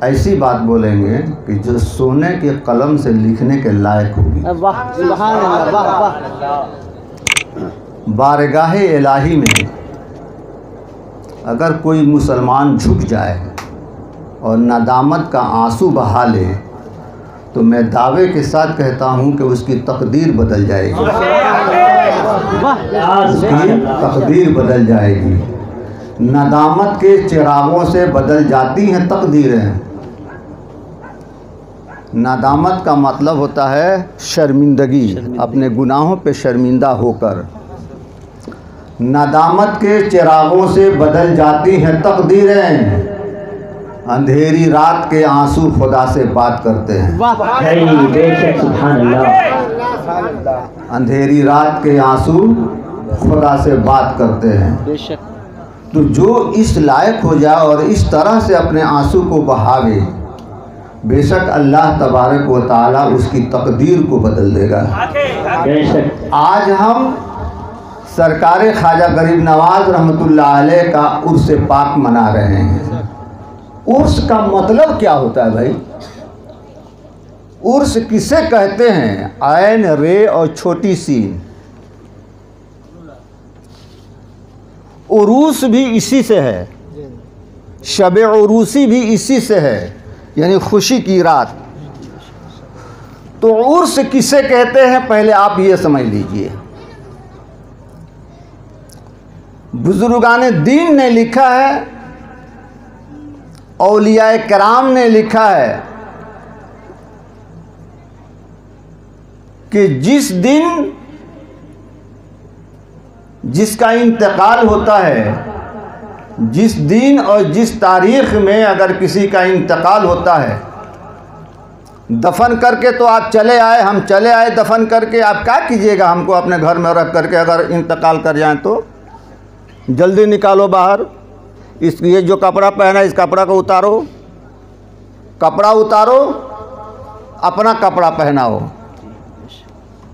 ऐसी बात बोलेंगे कि जो सोने के कलम से लिखने के लायक होगी। वाह सुभान अल्लाह, वाह वाह। बारगाह इलाही में अगर कोई मुसलमान झुक जाए और नदामत का आंसू बहा ले तो मैं दावे के साथ कहता हूं कि उसकी तकदीर बदल जाएगी, उसकी तकदीर बदल जाएगी। नदामत के चिरागों से बदल जाती हैं तकदीरें। नदामत का मतलब होता है शर्मिंदगी, अपने गुनाहों पे शर्मिंदा होकर। नदामत के चिरागों से बदल जाती हैं तकदीरें। अंधेरी रात के आंसू खुदा से बात करते हैं। अंधेरी रात के आंसू खुदा से बात करते हैं। तो जो इस लायक हो जाए और इस तरह से अपने आंसू को बहावे, बेशक अल्लाह तबारक व तआला उसकी तकदीर को बदल देगा। आज हम सरकार ख्वाजा गरीब नवाज रहमतुल्लाह अलैह का उर्स पाक मना रहे हैं। उर्स का मतलब क्या होता है भाई? उर्स किसे कहते हैं? ऐन रे और छोटी सीन। उरूस भी इसी से है, शब उरूसी भी इसी से है, यानी खुशी की रात। तो उर्स किसे कहते हैं पहले आप ये समझ लीजिए। बुजुर्गान दीन ने लिखा है, औलियाए कराम ने लिखा है कि जिस दिन जिसका इंतकाल होता है, जिस दिन और जिस तारीख में अगर किसी का इंतकाल होता है, दफन करके तो आप चले आए, हम चले आए दफन करके, आप क्या कीजिएगा? हमको अपने घर में रख करके अगर इंतकाल कर जाएं तो जल्दी निकालो बाहर, इस ये जो कपड़ा पहना इस कपड़ा को उतारो, कपड़ा उतारो, अपना कपड़ा पहनाओ,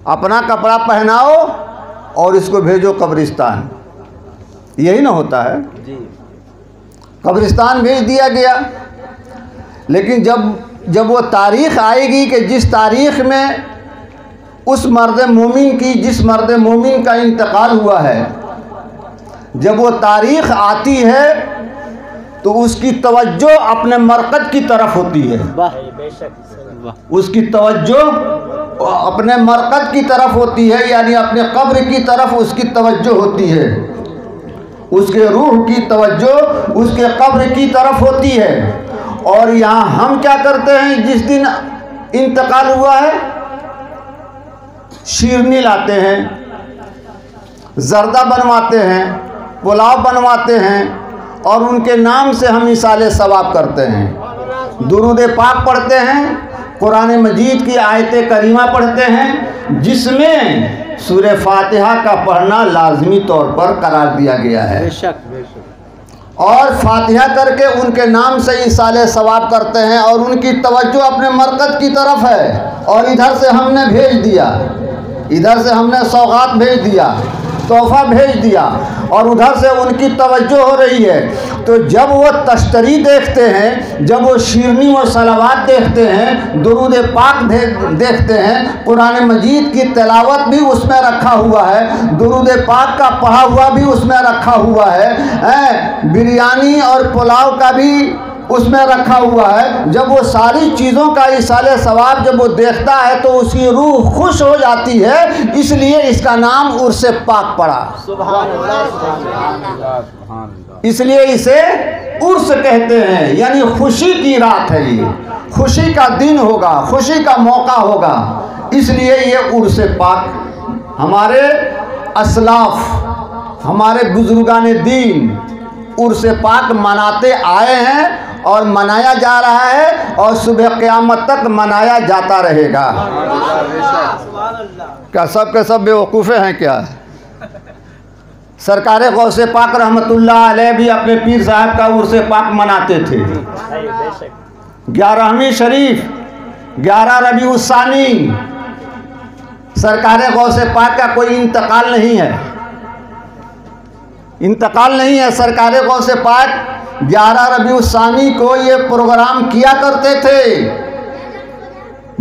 अपना कपड़ा पहनाओ और इसको भेजो कब्रिस्तान। यही ना होता है जी। कब्रिस्तान भेज दिया गया। लेकिन जब वो तारीख़ आएगी कि जिस तारीख़ में उस मर्द मोमिन की, जिस मर्द मोमिन का इंतकाल हुआ है, जब वो तारीख़ आती है तो उसकी तवज्जो अपने मरकज़ की तरफ होती है। उसकी तवज्जो अपने मरकज़ की तरफ होती है, यानी अपने कब्र की तरफ उसकी तवज्जो होती है। उसके रूह की तवज्जो उसके कब्र की तरफ होती है। और यहाँ हम क्या करते हैं? जिस दिन इंतकाल हुआ है शीरनी लाते हैं, जर्दा बनवाते हैं, पुलाव बनवाते हैं और उनके नाम से हम इसाले सवाब करते हैं। दुरूद पाक पढ़ते हैं, कुरान मजीद की आयत करीमा पढ़ते हैं, जिसमें सूरह फातिहा का पढ़ना लाजमी तौर पर करार दिया गया है। और फातिहा करके उनके नाम से इसाले सवाब करते हैं और उनकी तवज्जो अपने मरकज़ की तरफ है। और इधर से हमने भेज दिया, इधर से हमने सौगात भेज दिया, तोहफा भेज दिया और उधर से उनकी तवज्जो हो रही है। तो जब वो तश्तरी देखते हैं, जब वो शीरनी व सलावात देखते हैं, दुरूद पाक देखते हैं, कुरान मजीद की तिलावत भी उसमें रखा हुआ है, दुरूद पाक का पढ़ा हुआ भी उसमें रखा हुआ है, बिरयानी और पुलाव का भी उसमें रखा हुआ है। जब वो सारी चीज़ों का इसाले सवाब जब वो देखता है तो उसकी रूह खुश हो जाती है, इसलिए इसका नाम उर्स पाक पड़ा। इसलिए इसे उर्स कहते हैं, यानी खुशी की रात है, ये खुशी का दिन होगा, खुशी का मौका होगा, इसलिए ये उर्स पाक हमारे असलाफ, हमारे बुजुर्गान दीन उर्स पाक मनाते आए हैं और मनाया जा रहा है और सुबह क़यामत तक मनाया जाता रहेगा। क्या सब के सब बेवकूफ़े हैं क्या? सरकार गौसे पाक रहमतुल्लाह अलैह भी अपने पीर साहब का उर्स पाक मनाते थे। 11वीं शरीफ 11 रबीउल सानी, सरकार गौसे पाक का कोई इंतकाल नहीं है, इंतकाल नहीं है। सरकार गौसे पाक 11 रबीउस्सानी को ये प्रोग्राम किया करते थे।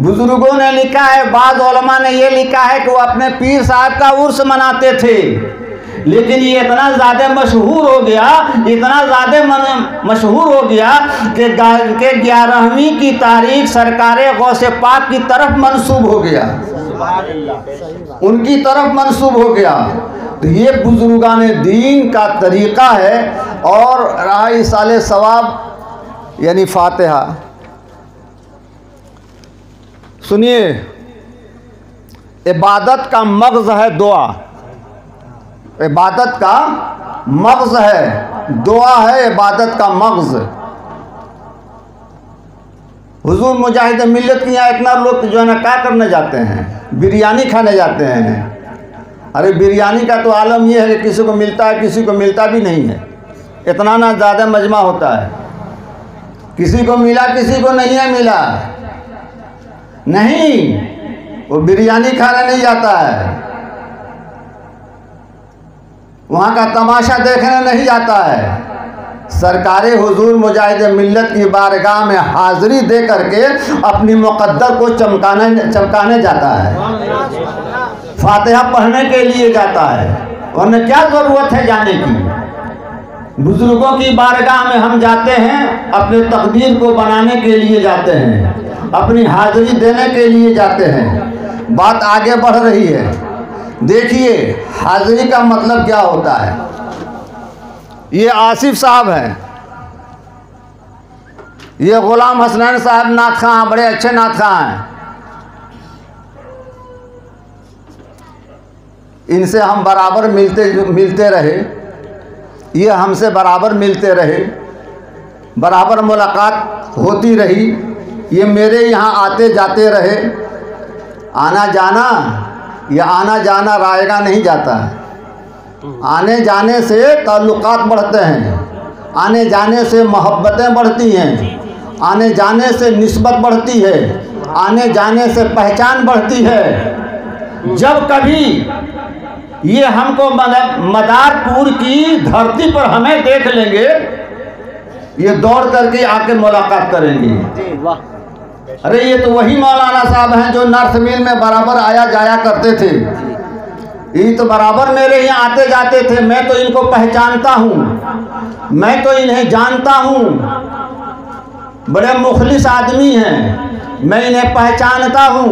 बुजुर्गों ने लिखा है, बाद उलमा ने ये लिखा है कि वो अपने पीर साहब का उर्स मनाते थे। लेकिन ये इतना ज़्यादा मशहूर हो गया, इतना ज़्यादा मशहूर हो गया कि 11वीं की तारीख सरकारे गौसे पाक की तरफ मंसूब हो गया, उनकी तरफ मंसूब हो गया। तो ये बुजुर्गान दीन का तरीक़ा है। और रहा इसाले सवाब यानी फातिहा, सुनिए, इबादत का मग़ज़ है दुआ, इबादत का मग़ज़ है दुआ है, इबादत का मग़ज़। हुजूर मुजाहिद मिल्लत के यहाँ इतना लोग जो है ना क्या करने जाते हैं, बिरयानी खाने जाते हैं। अरे बिरयानी का तो आलम ये है कि किसी को मिलता है, किसी को मिलता भी नहीं है। इतना ना ज़्यादा मजमा होता है, किसी को मिला किसी को नहीं है मिला। नहीं, वो बिरयानी खाने नहीं जाता है, वहाँ का तमाशा देखने नहीं जाता है। सरकारे हुजूर मुजाहिद मिल्लत की बारगाह में हाज़िरी दे करके अपनी मुक़द्दर को चमकाने जाता है, फातिहा पढ़ने के लिए जाता है। वरना क्या ज़रूरत है जाने की। बुज़ुर्गों की बारगाह में हम जाते हैं, अपने तकदीर को बनाने के लिए जाते हैं, अपनी हाज़िरी देने के लिए जाते हैं। बात आगे बढ़ रही है। देखिए हाज़िरी का मतलब क्या होता है। ये आसिफ साहब हैं, ये ग़ुलाम हसनैन साहब नात खां, बड़े अच्छे नात खां हैं। इनसे हम बराबर मिलते रहे, ये हमसे बराबर मिलते रहे, बराबर मुलाकात होती रही। ये मेरे यहाँ आते जाते रहे। आना जाना, या आना जाना रायगा नहीं जाता है। आने जाने से ताल्लुकात बढ़ते हैं, आने जाने से मोहब्बतें बढ़ती हैं, आने जाने से निस्बत बढ़ती है, आने जाने से पहचान बढ़ती है। जब कभी ये हमको मदारपुर की धरती पर हमें देख लेंगे, ये दौड़ करके आके मुलाकात करेंगे। अरे ये तो वही मौलाना साहब हैं जो नर्थ मिल में बराबर आया जाया करते थे। ये तो बराबर मेरे यहाँ आते जाते थे। मैं तो इनको पहचानता हूँ, मैं तो इन्हें जानता हूँ। बड़े मुखलिस आदमी हैं, मैं इन्हें पहचानता हूँ।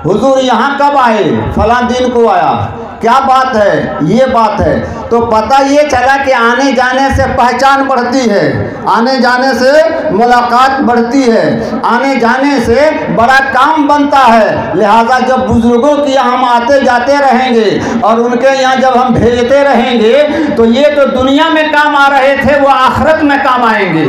हुजूर यहाँ कब आए? फलां दिन को आया। क्या बात है? ये बात है। तो पता ये चला कि आने जाने से पहचान बढ़ती है, आने जाने से मुलाकात बढ़ती है, आने जाने से बड़ा काम बनता है। लिहाजा जब बुजुर्गों की हम आते जाते रहेंगे और उनके यहाँ जब हम भेजते रहेंगे तो ये तो दुनिया में काम आ रहे थे, वो आखिरत में काम आएंगे,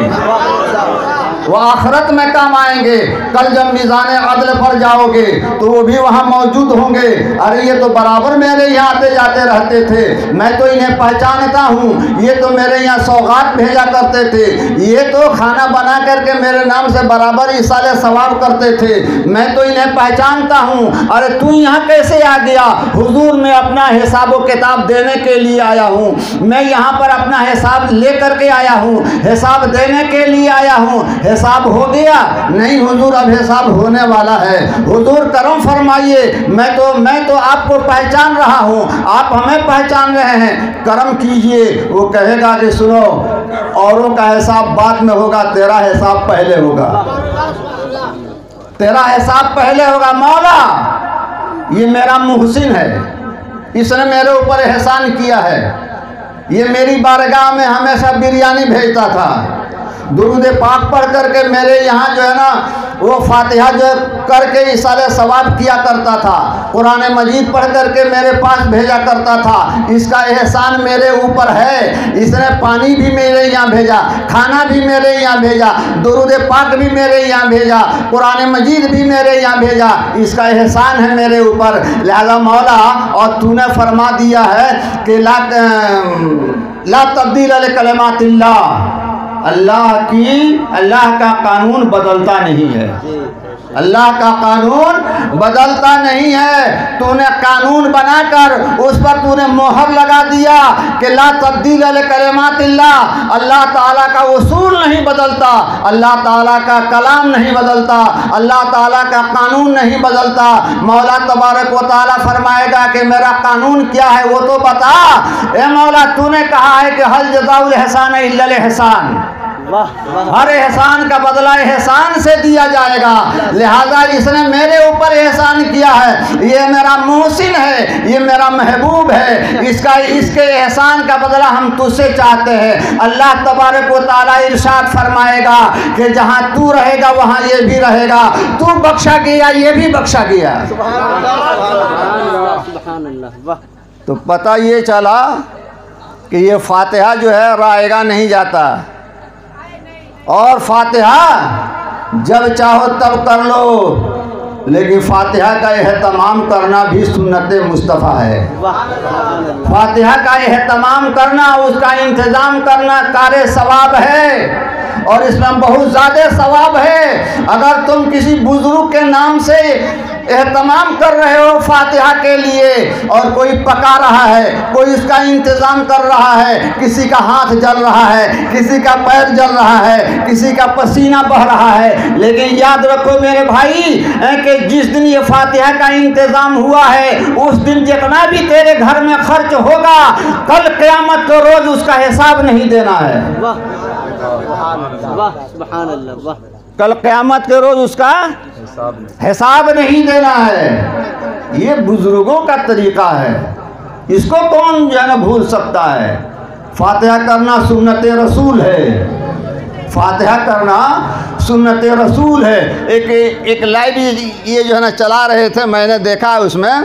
वो आखिरत में काम आएंगे। कल जब मीज़ान अदल पर जाओगे तो वो भी वहाँ मौजूद होंगे। अरे ये तो बराबर मेरे यहाँ आते जाते रहते थे, मैं तो इन्हें पहचानता हूँ। ये तो मेरे यहाँ सौगात भेजा करते थे, ये तो खाना बना करके मेरे नाम से बराबर इसाले सवाब करते थे, मैं तो इन्हें पहचानता हूँ। अरे तू यहाँ कैसे आ गया? हुजूर मैं अपना हिसाब व किताब देने के लिए आया हूँ, मैं यहाँ पर अपना हिसाब ले करके आया हूँ, हिसाब देने के लिए आया हूँ। हिसाब हो गया? नहीं हुजूर, अब हिसाब होने वाला है। हुजूर करम फरमाइए, मैं तो आपको पहचान रहा हूँ, आप हमें पहचान रहे हैं, करम कीजिए। वो कहेगा कि सुनो, औरों का हिसाब बाद में होगा, तेरा हिसाब पहले होगा, तेरा हिसाब पहले होगा। मौला ये मेरा मुहसिन है, इसने मेरे ऊपर एहसान किया है, ये मेरी बारगाह में हमेशा बिरयानी भेजता था, दुरूद पाक पढ़ करके मेरे यहाँ जो है ना वो फातिहा जो करके इसाले सवाब किया करता था, कुरान मजीद पढ़ करके मेरे पास भेजा करता था। इसका एहसान मेरे ऊपर है। इसने पानी भी मेरे यहाँ भेजा, खाना भी मेरे यहाँ भेजा, दुरूद पाक भी मेरे यहाँ भेजा, कुरान मजीद भी मेरे यहाँ भेजा। इसका एहसान है मेरे ऊपर। लिहाजा मौला, और तूने फरमा दिया है कि ला तब्दील कलिमातिल्लाह, अल्लाह का कानून बदलता नहीं है। अल्लाह का कानून बदलता नहीं है। तूने कानून बनाकर उस पर तूने मोहर लगा दिया कि ला तब्दील लिकलिमातिल्लाह। अल्लाह ताला का उसूल नहीं बदलता, अल्लाह ताला का कलाम नहीं बदलता, अल्लाह ताला का कानून नहीं बदलता। मौला तबारक व ताला फरमाएगा कि मेरा कानून क्या है वो तो बता। ए मौला, तूने कहा है कि हल जज़ाउल एहसान इल्लल एहसान, हर एहसान का बदला एहसान से दिया जाएगा। लिहाजा इसने मेरे ऊपर एहसान किया है, ये मेरा मोहसिन है, ये मेरा महबूब है, इसके एहसान का बदला हम तुझसे चाहते हैं। अल्लाह तबारक व तआला इरशाद फरमाएगा कि जहाँ तू रहेगा वहाँ ये भी रहेगा, तू बख्शा गया ये भी बख्शा गया। तो पता ये चला कि ये फातिहा जो है रायगा नहीं जाता, और फातिहा जब चाहो तब कर लो, लेकिन फातिहा का एहतमाम करना भी सुन्नत मुस्तफ़ा है। फातिहा का एहतमाम करना, उसका इंतज़ाम करना कार सवाब है, और इसमें बहुत ज़्यादा सवाब है। अगर तुम किसी बुजुर्ग के नाम से एहतमाम कर रहे हो फातिहा के लिए, और कोई पका रहा है, कोई इसका इंतज़ाम कर रहा है, किसी का हाथ जल रहा है, किसी का पैर जल रहा है, किसी का पसीना बह रहा है, लेकिन याद रखो मेरे भाई कि जिस दिन ये फातिहा का इंतज़ाम हुआ है उस दिन जितना भी तेरे घर में खर्च होगा, कल क़यामत के रोज़ उसका हिसाब नहीं देना है। कल क़यामत के रोज़ उसका हिसाब नहीं देना है। ये बुजुर्गों का तरीक़ा है, इसको कौन जो है ना भूल सकता है। फातिहा करना सुन्नत रसूल है, फातिहा करना सुन्नत रसूल है। एक लाइव ये जो है ना चला रहे थे, मैंने देखा उसमें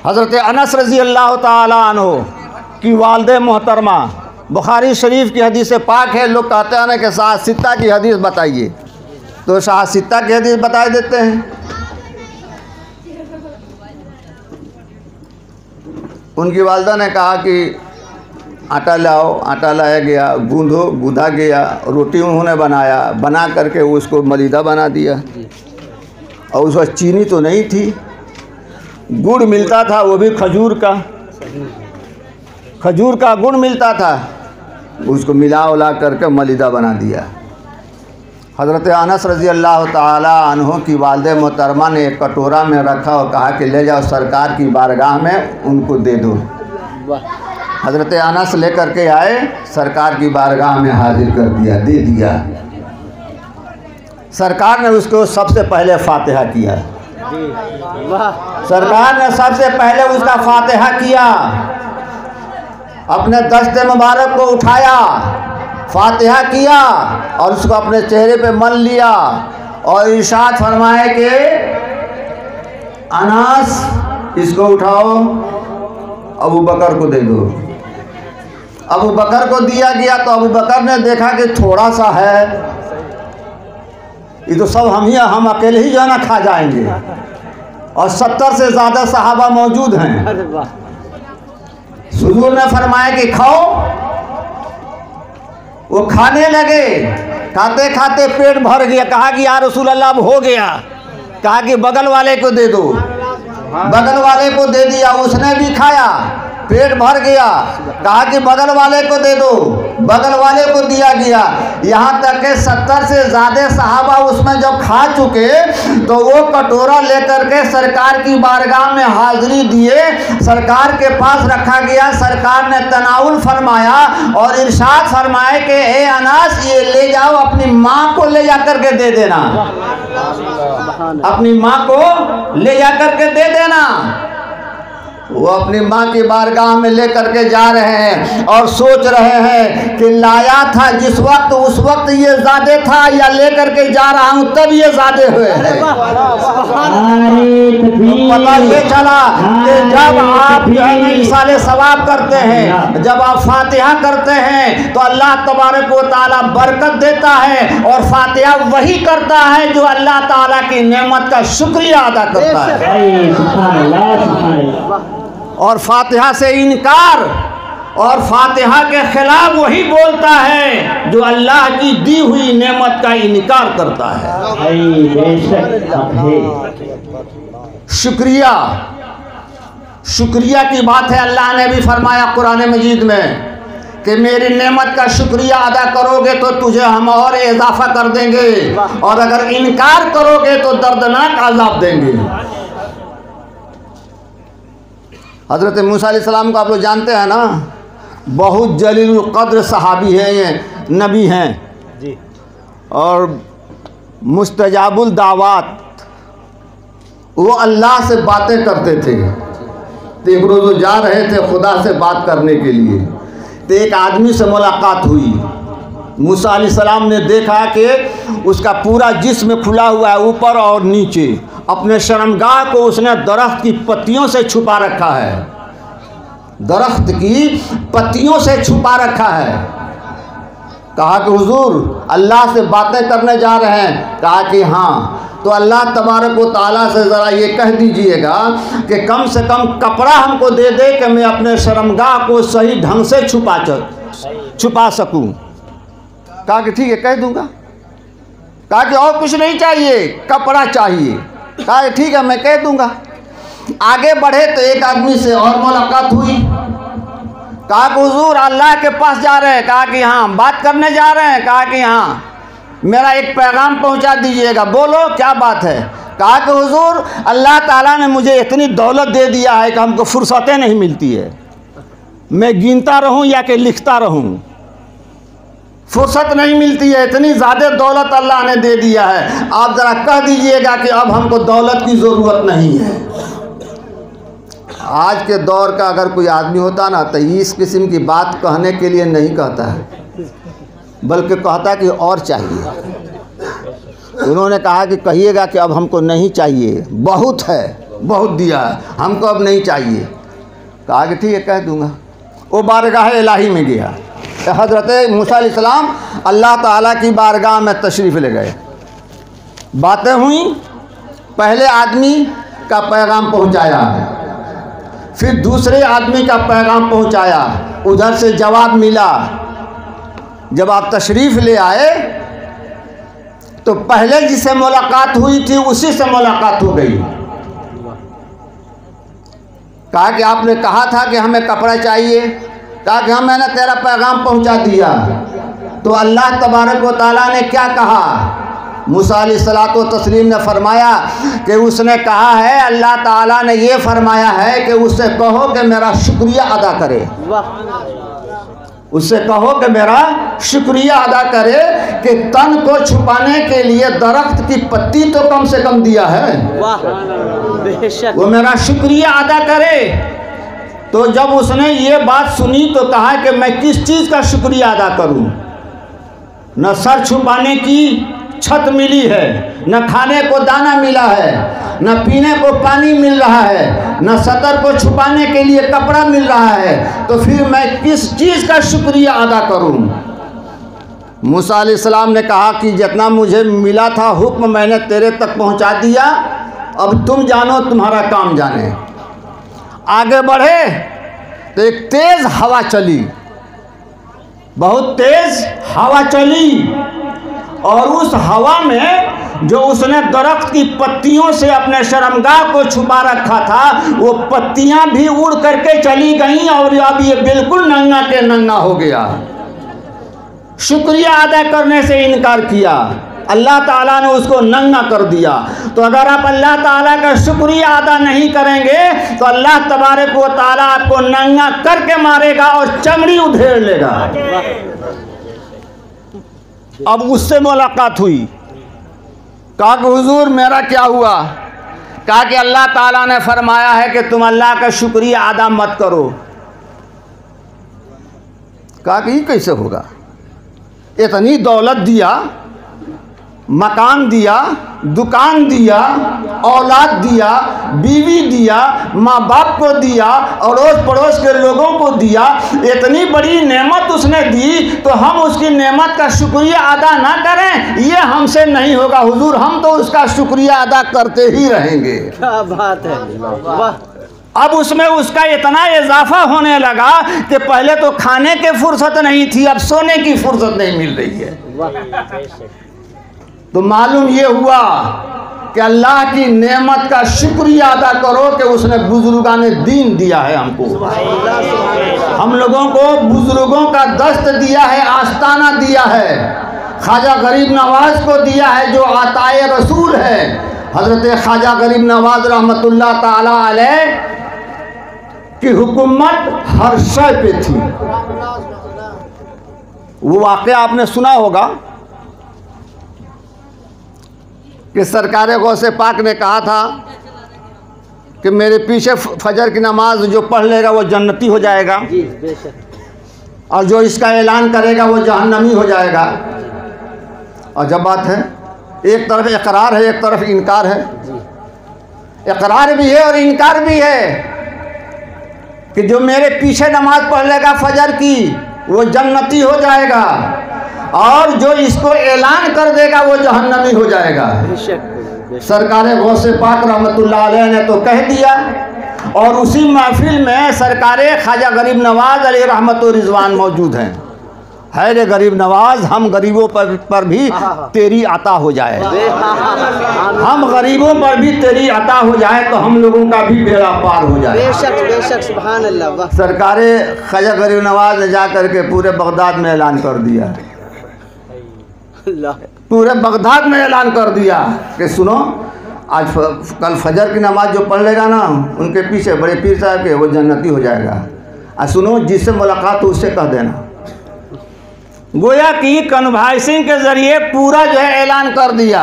हज़रत अनस रज़ी अल्लाह ताला अन्हु की वालिदा मोहतरमा, बुखारी शरीफ की हदीस पाक है। लोग कहते हैं ना कि शाह सित्ता की हदीस बताइए, तो शाह सित्ता की हदीस बता देते हैं। उनकी वालिदा ने कहा कि आटा लाओ, आटा लाया गया, गूंदो, गूंधा गया, रोटी उन्होंने बनाया, बना करके उसको मलीदा बना दिया, और उसमें चीनी तो नहीं थी, गुड़ मिलता था, वो भी खजूर का गुड़ मिलता था, उसको मिला उला करके मलीदा बना दिया। हज़रत अनस रज़ी अल्लाह ताला अन्हु की वालिदा मोहतरमा ने एक कटोरा में रखा और कहा कि ले जाओ सरकार की बारगाह में उनको दे दो। हज़रत अनस ले करके आए, सरकार की बारगाह में हाजिर कर दिया, दे दिया। सरकार ने उसको सबसे पहले फातिहा किया, सरकार ने सबसे पहले उसका फातिहा किया, अपने दस्ते मुबारक को उठाया, फातिहा किया और उसको अपने चेहरे पे मल लिया, और इरशाद फरमाए कि अनस इसको उठाओ, अबू बकर को दे दो। अबू बकर को दिया गया तो अबू बकर ने देखा कि थोड़ा सा है, ये तो सब हम अकेले ही जो है ना खा जाएंगे, और 70 से ज़्यादा सहाबा मौजूद हैं। हुजूर ने फरमाया कि खाओ। वो खाने लगे, खाते खाते पेट भर गया। कहा कि या रसूल अल्लाह अब हो गया। कहा कि बगल वाले को दे दो, बगल वाले को दे दिया, उसने भी खाया, पेट भर गया। कहा कि बगल वाले को दे दो, बगल वाले को दिया गया। यहाँ तक कि 70 से ज़्यादा सहाबा उसमें जब खा चुके तो वो कटोरा लेकर के सरकार की बारगाह में हाजिरी दिए, सरकार के पास रखा गया। सरकार ने तनाउल फरमाया और इरशाद फरमाए कि ए अनास, ये ले जाओ, अपनी माँ को ले जा कर के दे देना, अपनी माँ को ले जा कर के दे देना। वो अपनी माँ की बारगाह में लेकर के जा रहे हैं और सोच रहे हैं कि लाया था जिस वक्त, उस वक्त ये ज़्यादा था, या लेकर के जा रहा हूँ तब ये ज़्यादा हुए हैं। पता ये चला कि जब आप इसाले सवाब करते हैं, जब आप फातिहा करते हैं तो अल्लाह तबारक व तआला बरकत देता है, और फातिहा वही करता है जो अल्लाह ताला की नेमत का शुक्रिया अदा करता है। और फातिहा से इनकार और फातिहा के खिलाफ वही बोलता है जो अल्लाह की दी हुई नेमत का इनकार करता है। शुक्रिया, शुक्रिया की बात है। अल्लाह ने भी फरमाया कुरान मजीद में कि मेरी नेमत का शुक्रिया अदा करोगे तो तुझे हम और इजाफा कर देंगे, और अगर इनकार करोगे तो दर्दनाक अज़ाब देंगे। हज़रत मूसा अलैहिस्सलाम को आप लोग जानते हैं ना, बहुत जलील क़द्र सहाबी हैं, ये नबी हैं जी, और मुस्तजाबुल दावात, वो अल्लाह से बातें करते थे। तो एक रोज़ वो जा रहे थे खुदा से बात करने के लिए, तो एक आदमी से मुलाकात हुई। मूसा अलैहिस्सलाम ने देखा कि उसका पूरा जिस्म खुला हुआ है ऊपर और नीचे, अपने शर्मगाह को उसने दरख्त की पत्तियों से छुपा रखा है, दरख्त की पत्तियों से छुपा रखा है। कहा कि हुजूर अल्लाह से बातें करने जा रहे हैं। कहा कि हाँ। तो अल्लाह तबारक व तआला से ज़रा ये कह दीजिएगा कि कम से कम कपड़ा हमको दे दे कि मैं अपने शर्मगाह को सही ढंग से छुपा सकूं। कहा कि ठीक है कह दूंगा। कहा कि और कुछ नहीं चाहिए, कपड़ा चाहिए। कहा कि ठीक है मैं कह दूंगा। आगे बढ़े तो एक आदमी से और मुलाकात हुई। कहा कि हुजूर अल्लाह के पास जा रहे हैं। कहा कि हाँ। बात करने जा रहे हैं। कहा कि हाँ, मेरा एक पैगाम पहुंचा दीजिएगा। बोलो क्या बात है। कहा कि हुजूर अल्लाह ताला ने मुझे इतनी दौलत दे दिया है कि हमको फुर्सतें नहीं मिलती है, मैं गिनता रहूं या कि लिखता रहूं, फुर्सत नहीं मिलती है। इतनी ज़्यादा दौलत अल्लाह ने दे दिया है, आप ज़रा कह दीजिएगा कि अब हमको दौलत की ज़रूरत नहीं है। आज के दौर का अगर कोई आदमी होता ना तो इस किस्म की बात कहने के लिए नहीं कहता है, बल्कि कहता है कि और चाहिए। उन्होंने कहा कि कहिएगा कि अब हमको नहीं चाहिए, बहुत है, बहुत दिया है, हमको अब नहीं चाहिए। कहा कि ठीक है कह दूंगा। वो बारगाह इलाही में गया। हज़रत मूसा अलैहिस्सलाम अल्लाह ताला की बारगाह में तशरीफ़ ले गए। बातें हुई, पहले आदमी का पैगाम पहुंचाया, फिर दूसरे आदमी का पैगाम पहुंचाया, उधर से जवाब मिला। जब आप तशरीफ़ ले आए तो पहले जिससे मुलाकात हुई थी उसी से मुलाकात हो गई। कहा कि आपने कहा था कि हमें कपड़ा चाहिए। कहा कि हाँ मैंने तेरा पैगाम पहुंचा दिया। तो अल्लाह तबारक व तआला ने क्या कहा। मूसा अलैहिस्सलातु तस्लीम ने फरमाया कि उसने कहा है, अल्लाह ताला ने ये फरमाया है कि उससे कहो कि मेरा शुक्रिया अदा करे। उससे कहो कि मेरा शुक्रिया अदा करे कि तन को छुपाने के लिए दरख्त की पत्ती तो कम से कम दिया है, वो मेरा शुक्रिया अदा करे। तो जब उसने ये बात सुनी तो कहा कि मैं किस चीज़ का शुक्रिया अदा करूं। न सर छुपाने की छत मिली है, न खाने को दाना मिला है, न पीने को पानी मिल रहा है, न सतर को छुपाने के लिए कपड़ा मिल रहा है, तो फिर मैं किस चीज़ का शुक्रिया अदा करूं। मूसा अलैहिस्सलाम ने कहा कि जितना मुझे मिला था हुक्म मैंने तेरे तक पहुंचा दिया, अब तुम जानो तुम्हारा काम जाने। आगे बढ़े तो एक तेज़ हवा चली, बहुत तेज़ हवा चली, और उस हवा में जो उसने दरख्त की पत्तियों से अपने शर्मगाह को छुपा रखा था वो पत्तियां भी उड़ करके चली गईं, और अब ये बिल्कुल नंगा के नंगा हो गया। शुक्रिया अदा करने से इनकार किया, अल्लाह ताला ने उसको नंगा कर दिया। तो अगर आप अल्लाह ताला का शुक्रिया अदा नहीं करेंगे तो अल्लाह तबारक व तआला आपको नंगा करके मारेगा और चमड़ी उधेड़ लेगा। अब उससे मुलाकात हुई। कहा कि हुजूर मेरा क्या हुआ। कहा कि अल्लाह ताला ने फरमाया है कि तुम अल्लाह का शुक्रिया अदा मत करो। कहा कि ये कैसे होगा, इतनी दौलत दिया, मकान दिया, दुकान दिया, औलाद दिया, बीवी दिया, माँ बाप को दिया, अड़ोस पड़ोस के लोगों को दिया, इतनी बड़ी नेमत उसने दी, तो हम उसकी नेमत का शुक्रिया अदा ना करें, ये हमसे नहीं होगा हुजूर, हम तो उसका शुक्रिया अदा करते ही रहेंगे। क्या बात है, वाह। अब उसमें उसका इतना इजाफा होने लगा कि पहले तो खाने की फुर्सत नहीं थी, अब सोने की फुर्सत नहीं मिल रही है। तो मालूम ये हुआ कि अल्लाह की नेमत का शुक्रिया अदा करो कि उसने बुजुर्गाने दीन दिया है हमको, हम लोगों को बुजुर्गों का दस्त दिया है, आस्ताना दिया है, ख्वाजा गरीब नवाज को दिया है जो आताए रसूल है। हज़रत ख्वाजा गरीब नवाज रहमतुल्लाह ताला अलैह की हुकूमत हर शय पे थी। वो वाक़या आपने सुना होगा कि सरकार गौसे पाक ने कहा था कि मेरे पीछे फजर की नमाज जो पढ़ लेगा वो जन्नती हो जाएगा, और जो इसका ऐलान करेगा वो जहन्नमी हो जाएगा। और जब बात है, एक तरफ इकरार है, एक तरफ इनकार है। इकरार भी है और इनकार भी है कि जो मेरे पीछे नमाज पढ़ लेगा फजर की वो जन्नती हो जाएगा, और जो इसको ऐलान कर देगा वो जहन्नमी हो जाएगा। सरकार गौसे पाक रहमतुल्लाह अलैह ने तो कह दिया, और उसी महफिल में सरकार ख्वाजा गरीब नवाज अलैहि रहमत व रिजवान मौजूद हैं। है रे गरीब नवाज, हम गरीबों पर भी तेरी अता हो जाए, हम गरीबों पर भी तेरी अता हो जाए तो हम लोगों का भी बेड़ा पार हो जाए। बेशक बेशक, सुभान अल्लाह। सरकार ख्वाजा गरीब नवाज ने जा करके पूरे बगदाद में ऐलान कर दिया, पूरे बगदाद में ऐलान कर दिया कि सुनो, आज कल फजर की नमाज जो पढ़ लेगा ना उनके पीछे बड़े पीर साहब के, वो जन्नती हो जाएगा। आज सुनो, जिससे मुलाकात हो उससे कह देना। गोया कि कन्वाइसिंग के ज़रिए पूरा जो है ऐलान कर दिया।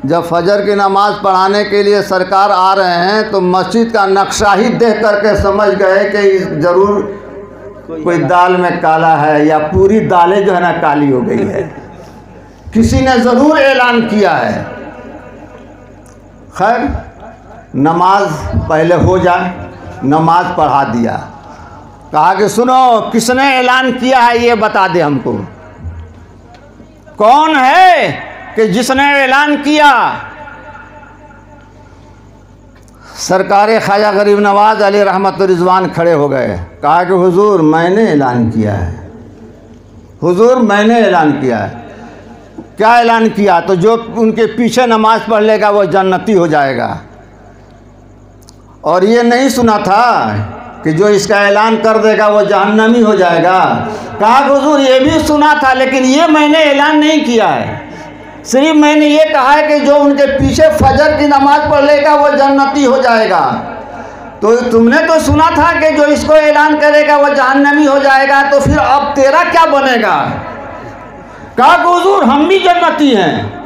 जब फजर की नमाज पढ़ाने के लिए सरकार आ रहे हैं तो मस्जिद का नक्शा ही देख करके समझ गए कि ज़रूर कोई दाल में काला है, या पूरी दालें जो है ना काली हो गई है। किसी ने ज़रूर ऐलान किया है। खैर, नमाज पहले हो जाए, नमाज पढ़ा दिया। कहा कि सुनो, किसने ऐलान किया है ये बता दे हमको, कौन है कि जिसने ऐलान किया। सरकार ख्वाजा गरीब नवाज अलैहि रहमत व रिजवान खड़े हो गए। कहा कि हुजूर मैंने ऐलान किया है, हुजूर मैंने ऐलान किया है। क्या ऐलान किया? तो जो उनके पीछे नमाज पढ़ लेगा वो जन्नती हो जाएगा। और ये नहीं सुना था कि जो इसका ऐलान कर देगा वो जहन्नमी हो जाएगा। कहा हुजूर ये भी सुना था, लेकिन ये मैंने ऐलान नहीं किया है, सिर्फ मैंने ये कहा है कि जो उनके पीछे फजर की नमाज पढ़ लेगा वो जन्नती हो जाएगा। तो तुमने तो सुना था कि जो इसको ऐलान करेगा वो जहन्नमी हो जाएगा, तो फिर अब तेरा क्या बनेगा? कहा हुजूर हम भी जन्नती हैं।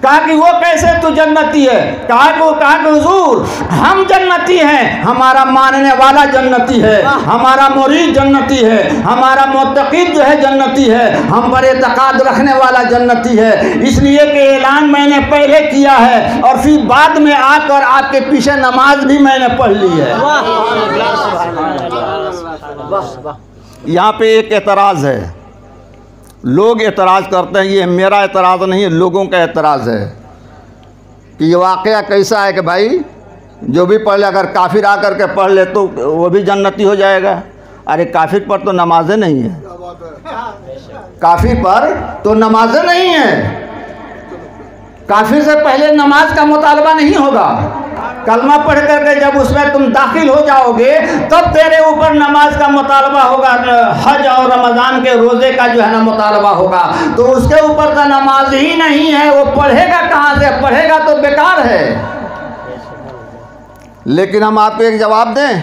कहा कि वो कैसे तू जन्नती है? कहा कि हुजूर हम जन्नती हैं, हमारा मानने वाला जन्नती है, हमारा मुरीद जन्नती है, हमारा मुत्तक़ी जो है जन्नती है, हम पर एतक़ाद रखने वाला जन्नती है। इसलिए कि ऐलान मैंने पहले किया है और फिर बाद में आकर आपके पीछे नमाज भी मैंने पढ़ ली है। यहाँ पे एक एतराज़ है, लोग एतराज़ करते हैं, ये मेरा एतराज़ नहीं है, लोगों का एतराज़ है कि ये वाक़या कैसा है कि भाई जो भी पढ़ ले, अगर काफिर आकर के पढ़ ले तो वो भी जन्नती हो जाएगा। अरे काफिर पर तो नमाजें नहीं है, काफिर पर तो नमाजें नहीं है, काफिर से पहले नमाज का मुतालबा नहीं होगा। कलमा पढ़ करके जब उसमें तुम दाखिल हो जाओगे तब तेरे ऊपर नमाज का मुतालबा होगा, हज और रमज़ान के रोज़े का जो है ना मुतालबा होगा। तो उसके ऊपर तो नमाज ही नहीं है, वो पढ़ेगा कहाँ से? पढ़ेगा तो बेकार है। लेकिन हम आपको एक जवाब दें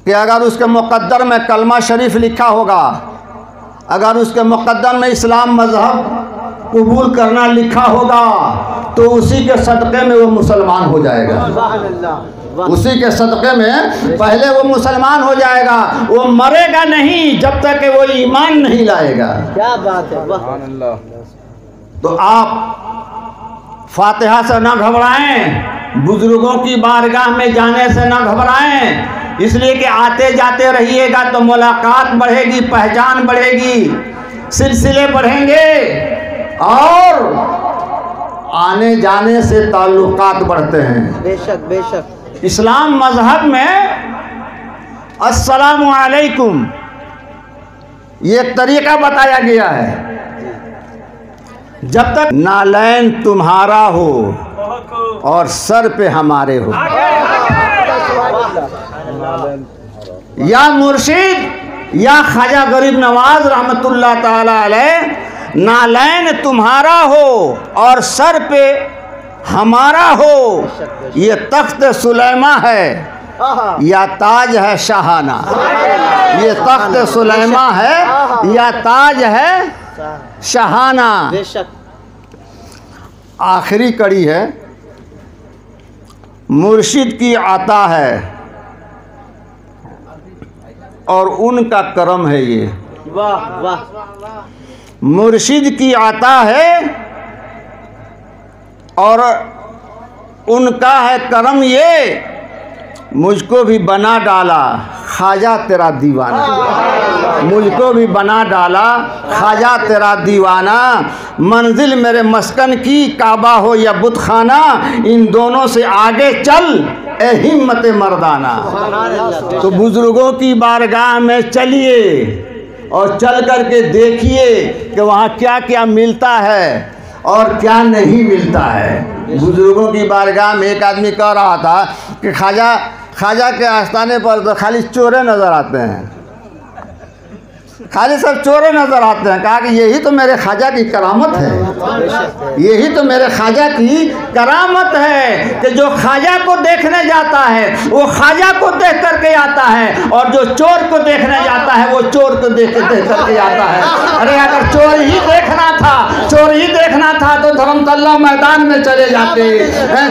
कि अगर उसके मुक़द्दर में कलमा शरीफ लिखा होगा, अगर उसके मुक़द्दर में इस्लाम मज़हब कबूल करना लिखा होगा, तो उसी के सदक़े में वो मुसलमान हो जाएगा। उसी के सदक़े में पहले वो मुसलमान हो जाएगा, वो मरेगा नहीं जब तक कि वो ईमान नहीं लाएगा। क्या बात है, तो आप फातिहा से ना घबराएं, बुजुर्गों की बारगाह में जाने से ना घबराएं, इसलिए कि आते जाते रहिएगा तो मुलाकात बढ़ेगी, पहचान बढ़ेगी, सिलसिले बढ़ेंगे और आने जाने से ताल्लुकात बढ़ते हैं। बेशक बेशक। इस्लाम मजहब में अस्सलामु अलैकुम ये एक तरीका बताया गया है। जब तक नालैन तुम्हारा हो और सर पे हमारे हो, या मुर्शिद या ख्वाजा गरीब नवाज रहमतुल्लाह ताला अलैह, नालैन तुम्हारा हो और सर पे हमारा हो, ये तख्त सुलेमा है या ताज है शाहाना। ये तख्त सुलेमा है या ताज है शाहाना। बेशक। आखिरी कड़ी है, मुर्शिद की आता है और उनका करम है ये। वाह वाह। मुर्शिद की आता है और उनका है करम ये, मुझको भी बना डाला ख्वाजा तेरा दीवाना। मुझको भी बना डाला ख्वाजा तेरा दीवाना। मंजिल मेरे मस्कन की काबा हो या बुतखाना, इन दोनों से आगे चल ए हिम्मत मर्दाना। तो बुजुर्गों की बारगाह में चलिए और चल करके देखिए कि वहाँ क्या क्या मिलता है और क्या नहीं मिलता है। बुजुर्गों की बारगाह में एक आदमी कह रहा था कि ख्वाजा के आस्थाने पर तो खाली चोरे नज़र आते हैं, खाली सब चोरे नज़र आते हैं। कहा कि यही तो मेरे ख्वाजा की करामत है, यही तो मेरे ख्वाजा की करामत है कि जो ख्वाजा को देखने जाता है वो ख्वाजा को देख करके आता है, और जो चोर को देखने जाता है वो चोर को देख करके आता है। अरे अगर चोर ही देखना था, चोर ही देखना था तो धर्मतल्ला मैदान में चले जाते,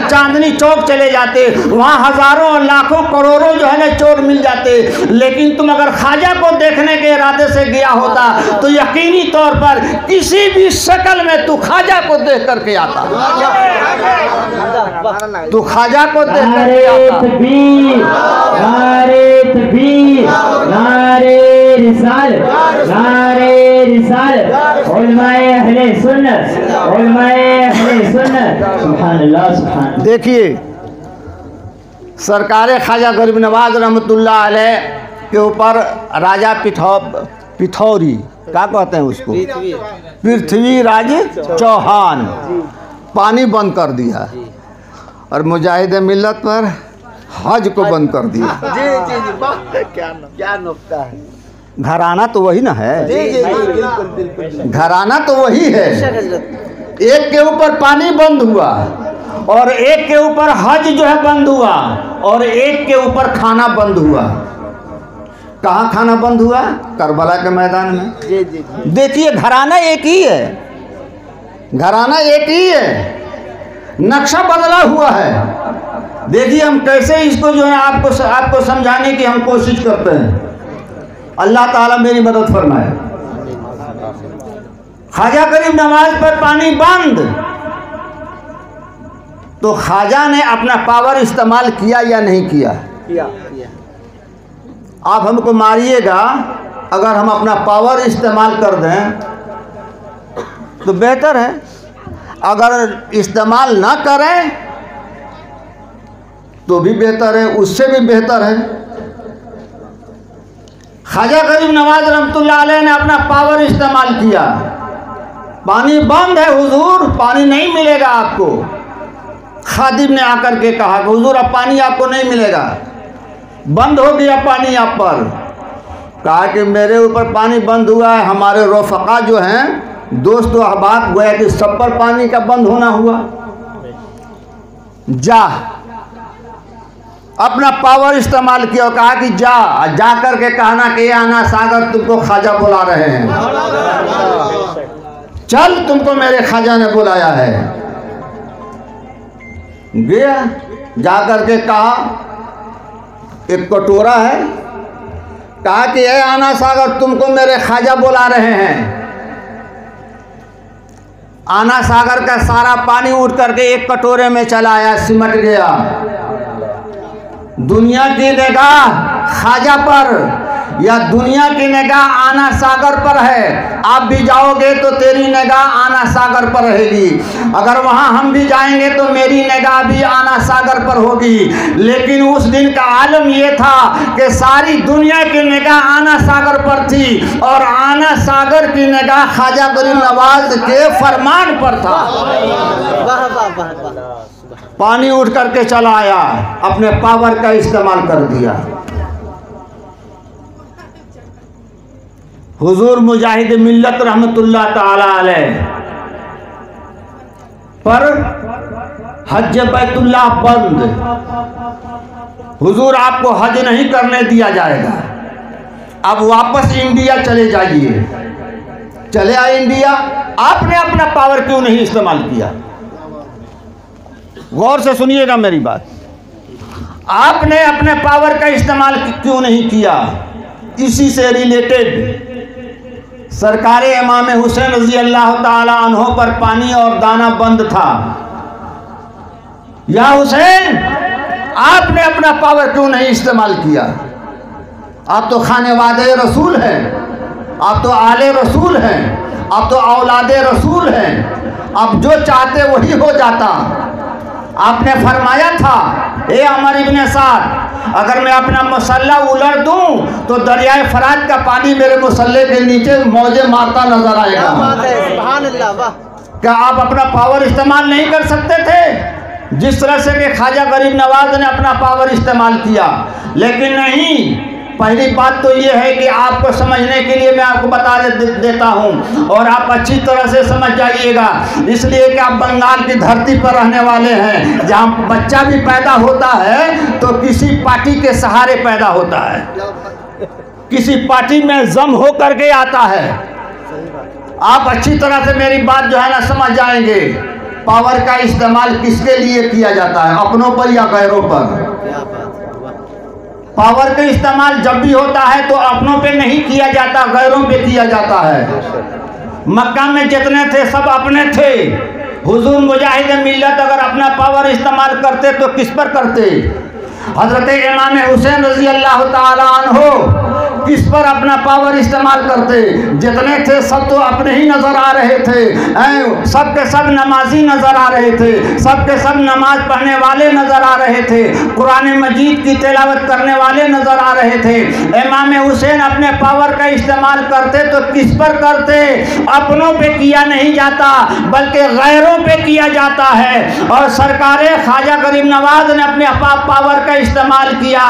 चांदनी चौक चले जाते, वहाँ हज़ारों लाखों करोड़ों जो है ना चोर मिल जाते। लेकिन तुम अगर ख्वाजा को देखने के इरादे से गया होता तो यकीनी तौर पर किसी भी शक्ल में तू ख्वाजा को देख करके आता, तू ख्वाजा को देख करके आता। नारे तकबीर, नारे रिसालत, नारे रिसालत, उलमाए अहले सुन्नत, उलमाए अहले सुन्नत। सुभान अल्लाह, सुभान। देखिए सरकार ख्वाजा गरीब नवाज रहमतुल्लाह अलैह के ऊपर राजा पिथौरी क्या कहते हैं उसको, पृथ्वीराज चौहान, पानी बंद कर दिया और मुजाहिद मिल्लत पर हज को बंद कर दिया। जी जी जी, क्या नुक्ता है। घराना तो वही ना है, जी जी जी, बिल्कुल बिल्कुल। घराना तो वही है। एक के ऊपर पानी बंद हुआ और एक के ऊपर हज जो है बंद हुआ और एक के ऊपर खाना बंद हुआ। कहाँ खाना बंद हुआ? करबला के मैदान में। जी जी जी। देखिए घराना एक ही है, घराना एक ही है, नक्शा बदला हुआ है। देखिए हम कैसे इसको जो है आपको समझाने की हम कोशिश करते हैं। अल्लाह ताला मेरी मदद फरमाए। ख्वाजा गरीब नवाज पर पानी बंद, तो ख्वाजा ने अपना पावर इस्तेमाल किया या नहीं किया? किया। आप हमको मारिएगा, अगर हम अपना पावर इस्तेमाल कर दें तो बेहतर है, अगर इस्तेमाल ना करें तो भी बेहतर है, उससे भी बेहतर है। ख्वाजा गरीब नवाज रहमतुल्लाह अलैह ने अपना पावर इस्तेमाल किया। पानी बंद है हुजूर, पानी नहीं मिलेगा आपको। खादिम ने आकर के कहा कि हुजूर अब पानी आपको नहीं मिलेगा, बंद हो गया पानी आप पर। कहा कि मेरे ऊपर पानी बंद हुआ है, हमारे रफ़क़ा जो हैं दोस्त व अहबाब गोया कि सब पर पानी का बंद होना हुआ। जा अपना पावर इस्तेमाल किया और कहा कि जा करके कहना कि आना सागर तुमको ख्वाजा बुला रहे हैं, चल तुमको मेरे ख्वाजा ने बुलाया है। गया, जा करके कहा, एक कटोरा है, कहा कि ए आना सागर तुमको मेरे ख्वाजा बुला रहे हैं। आना सागर का सारा पानी उठ करके एक कटोरे में चला आया, सिमट गया। दुनिया की निगाह ख्वाजा पर, या दुनिया की निगाह आना सागर पर है, आप भी जाओगे तो तेरी निगाह आना सागर पर रहेगी। अगर वहाँ हम भी जाएंगे तो मेरी निगाह भी आना सागर पर होगी। लेकिन उस दिन का आलम ये था कि सारी दुनिया की निगाह आना सागर पर थी और आना सागर की निगाह ख्वाजा गरीब नवाज के फरमान पर था। वाह वाह वाह वाह। पानी उठ करके चला आया, अपने पावर का इस्तेमाल कर दिया। हुजूर मुजाहिद मिल्लत रहमतुल्लाह ताला अलैह पर हज बैतुल्लाह बंद, हुजूर आपको हज नहीं करने दिया जाएगा, अब वापस इंडिया चले जाइए। चले आए इंडिया। आपने अपना पावर क्यों नहीं इस्तेमाल किया? गौर से सुनिएगा मेरी बात। आपने अपने पावर का इस्तेमाल क्यों नहीं किया? इसी से रिलेटेड सरकार इमाम हुसैन रजी अल्लाह ताला अन्हो पर पानी और दाना बंद था। या हुसैन, आपने अपना पावर क्यों नहीं इस्तेमाल किया? आप तो खानेवादे रसूल हैं, आप तो आले रसूल हैं, आप तो औलादे रसूल हैं, आप जो चाहते वही हो जाता। आपने फरमाया था, ए अमर इब्ने साद, अगर मैं अपना मसल्ला उलट दूं तो दरियाए फरात का पानी मेरे मुसल्ले के नीचे मौजे मारता नजर आएगा। सुभान अल्लाह। वाह। क्या आप अपना पावर इस्तेमाल नहीं कर सकते थे जिस तरह से कि ख्वाजा गरीब नवाज ने अपना पावर इस्तेमाल किया? लेकिन नहीं। पहली बात तो ये है कि आपको समझने के लिए मैं आपको बता देता हूँ और आप अच्छी तरह से समझ जाइएगा, इसलिए कि आप बंगाल की धरती पर रहने वाले हैं, जहाँ बच्चा भी पैदा होता है तो किसी पार्टी के सहारे पैदा होता है, किसी पार्टी में जम हो करके आता है। आप अच्छी तरह से मेरी बात जो है ना समझ जाएंगे। पावर का इस्तेमाल किसके लिए किया जाता है? अपनों पर या गैरों पर? पावर का इस्तेमाल जब भी होता है तो अपनों पे नहीं किया जाता, गैरों पे किया जाता है। मक्का में जितने थे सब अपने थे। हुजूर मुजाहिद मिल्लत अगर अपना पावर इस्तेमाल करते तो किस पर करते? हजरत इमाम हुसैन रजी अल्लाह ताला अन्हो किस पर अपना पावर इस्तेमाल करते? जितने थे सब तो अपने ही नजर आ रहे थे, सब के सब नमाजी नजर आ रहे थे, सब के सब नमाज पढ़ने वाले नजर आ रहे थे, कुरान मजीद की तिलावत करने वाले नजर आ रहे थे। इमाम हुसैन अपने पावर का इस्तेमाल करते तो किस पर करते? अपनों पे किया नहीं जाता बल्कि गैरों पे किया जाता है। और सरकार ख्वाजा गरीब नवाज ने अपने पावर का इस्तेमाल किया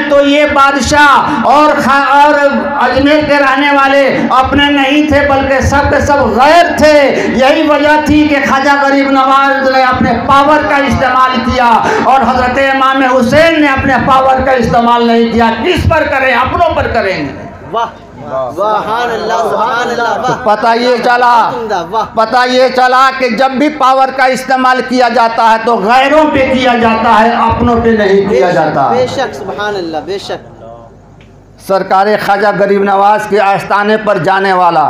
तो ये बादशाह और अजमेर के रहने वाले अपने नहीं थे बल्कि सब के सब गैर थे। यही वजह थी कि ख्वाजा गरीब नवाज ने अपने पावर का इस्तेमाल किया और हजरत इमाम हुसैन ने अपने पावर का इस्तेमाल नहीं किया। किस पर करें? अपनों पर करेंगे। वाह सुभान अल्लाह सुभान अल्लाह। तो पता ये चला कि जब भी पावर का इस्तेमाल किया जाता है तो गैरों पे किया जाता है, अपनों पे नहीं किया जाता। बेशक सुभान अल्लाह बेशक। सरकार ख्वाजा गरीब नवाज के आस्थाने पर जाने वाला,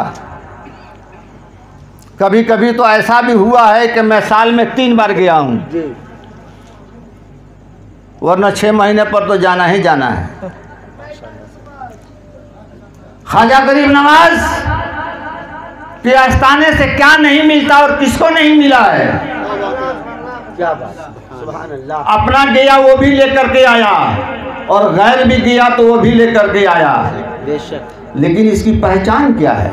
कभी कभी तो ऐसा भी हुआ है कि मैं साल में 3 बार गया हूँ, वरना 6 महीने पर तो जाना ही जाना है। ख्वाजा गरीब नवाज के आस्थाने से क्या नहीं मिलता और किसको नहीं मिला है? क्या बात। सुभान अल्लाह। अपना गया वो भी लेकर के आया और गैर भी गया तो वो भी लेकर के आया। बेशक। लेकिन इसकी पहचान क्या है?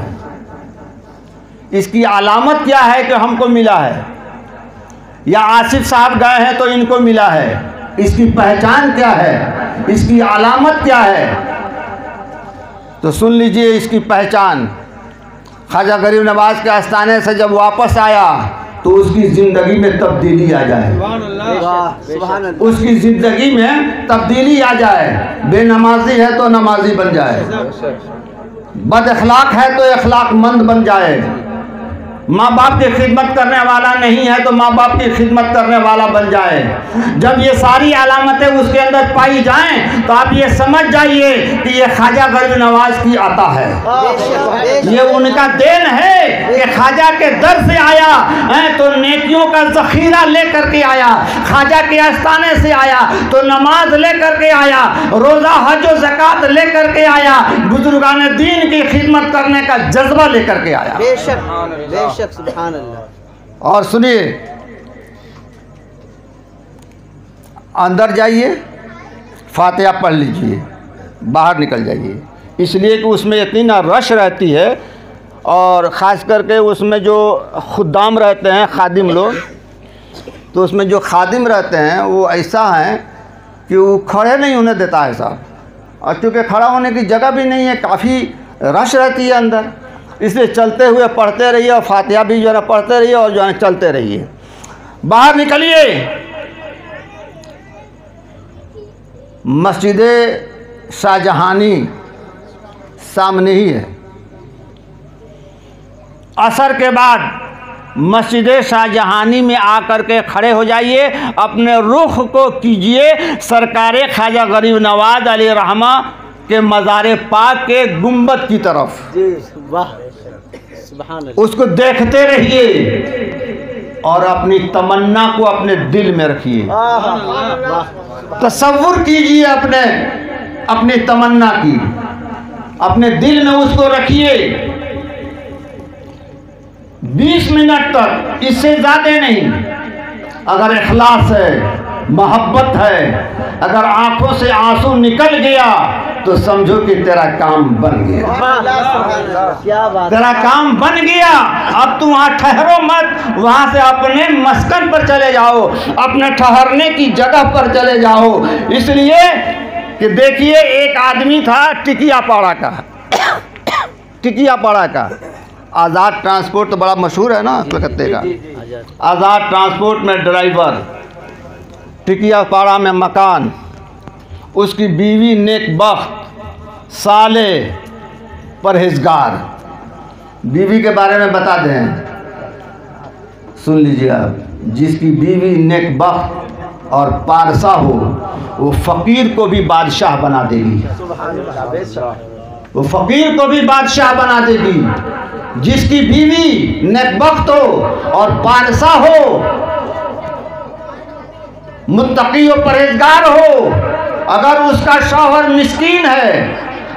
इसकी अलामत क्या है कि हमको मिला है? या आसिफ साहब गए हैं तो इनको मिला है? इसकी पहचान क्या है? इसकी अलामत क्या है? तो सुन लीजिए इसकी पहचान। ख्वाजा गरीब नवाज के आस्थाने से जब वापस आया तो उसकी ज़िंदगी में तब्दीली आ जाए। उसकी ज़िंदगी में तब्दीली आ जाए। बेनमाजी है तो नमाजी बन जाए, बद अखलाक है तो अखलाक मंद बन जाए, माँ बाप की खिदमत करने वाला नहीं है तो माँ बाप की खिदमत करने वाला बन जाए। जब ये सारी अलामतें उसके अंदर पाई जाएं तो आप ये समझ जाइए कि ये ख्वाजा गरीब नवाज की अता है, ये उनका देन है कि ख्वाजा के दर से आया है तो नेकियों का ज़ख़ीरा लेकर के आया, ख्वाजा के आस्थाने से आया तो नमाज लेकर के आया, रोज़ा हज और ज़कात लेकर के आया, बुजुर्गान दीन की खिदमत करने का जज्बा लेकर के आया। बेशक सुभान अल्लाह। और सुनिए, अंदर जाइए, फातिहा पढ़ लीजिए, बाहर निकल जाइए, इसलिए कि उसमें इतनी ना रश रहती है और ख़ास करके उसमें जो खुद्दाम रहते हैं, खादिम लोग, तो उसमें जो खादिम रहते हैं वो ऐसा हैं कि वो खड़े नहीं होने देता है साहब, और चूँकि खड़ा होने की जगह भी नहीं है, काफ़ी रश रहती है अंदर, इसलिए चलते हुए पढ़ते रहिए और फातिहा भी जो है पढ़ते रहिए और जो है चलते रहिए। बाहर निकलिए, मस्जिद शाहजहानी सामने ही है। असर के बाद मस्जिद शाहजहानी में आकर के खड़े हो जाइए, अपने रुख को कीजिए सरकार ख्वाजा गरीब नवाज अलैहि रहमा के मज़ार पाक के गुंबद की तरफ। जी वाह सुभान अल्लाह। उसको देखते रहिए और अपनी तमन्ना को अपने दिल में रखिए, तसव्वुर कीजिए अपनी तमन्ना की, अपने दिल में उसको रखिए 20 मिनट तक, इससे ज़्यादा नहीं। अगर इखलास है, मोहब्बत है, अगर आंखों से आंसू निकल गया तो समझो कि तेरा काम बन गया, क्या बात, तेरा काम बन गया। अब तुम वहाँ ठहरो मत, वहाँ से अपने मस्कन पर चले जाओ, अपने ठहरने की जगह पर चले जाओ। इसलिए कि देखिए, एक आदमी था टिकियापाड़ा का, टिकियापाड़ा का आज़ाद ट्रांसपोर्ट तो बड़ा मशहूर है ना कलकत्ते का, आज़ाद ट्रांसपोर्ट में ड्राइवर, टिकियापाड़ा में मकान, उसकी बीवी नेकबख्त, साले, परहेजगार। बीवी के बारे में बता दें, सुन लीजिए आप, जिसकी बीवी नेकबख्त और पारसा हो वो फ़कीर को भी बादशाह बना देगी, वो फ़कीर को भी बादशाह बना देगी। जिसकी बीवी नेकबख्त हो और पारसा हो, मुत्तकी और परहेजगार हो, अगर उसका शौहर मिस्कीन है,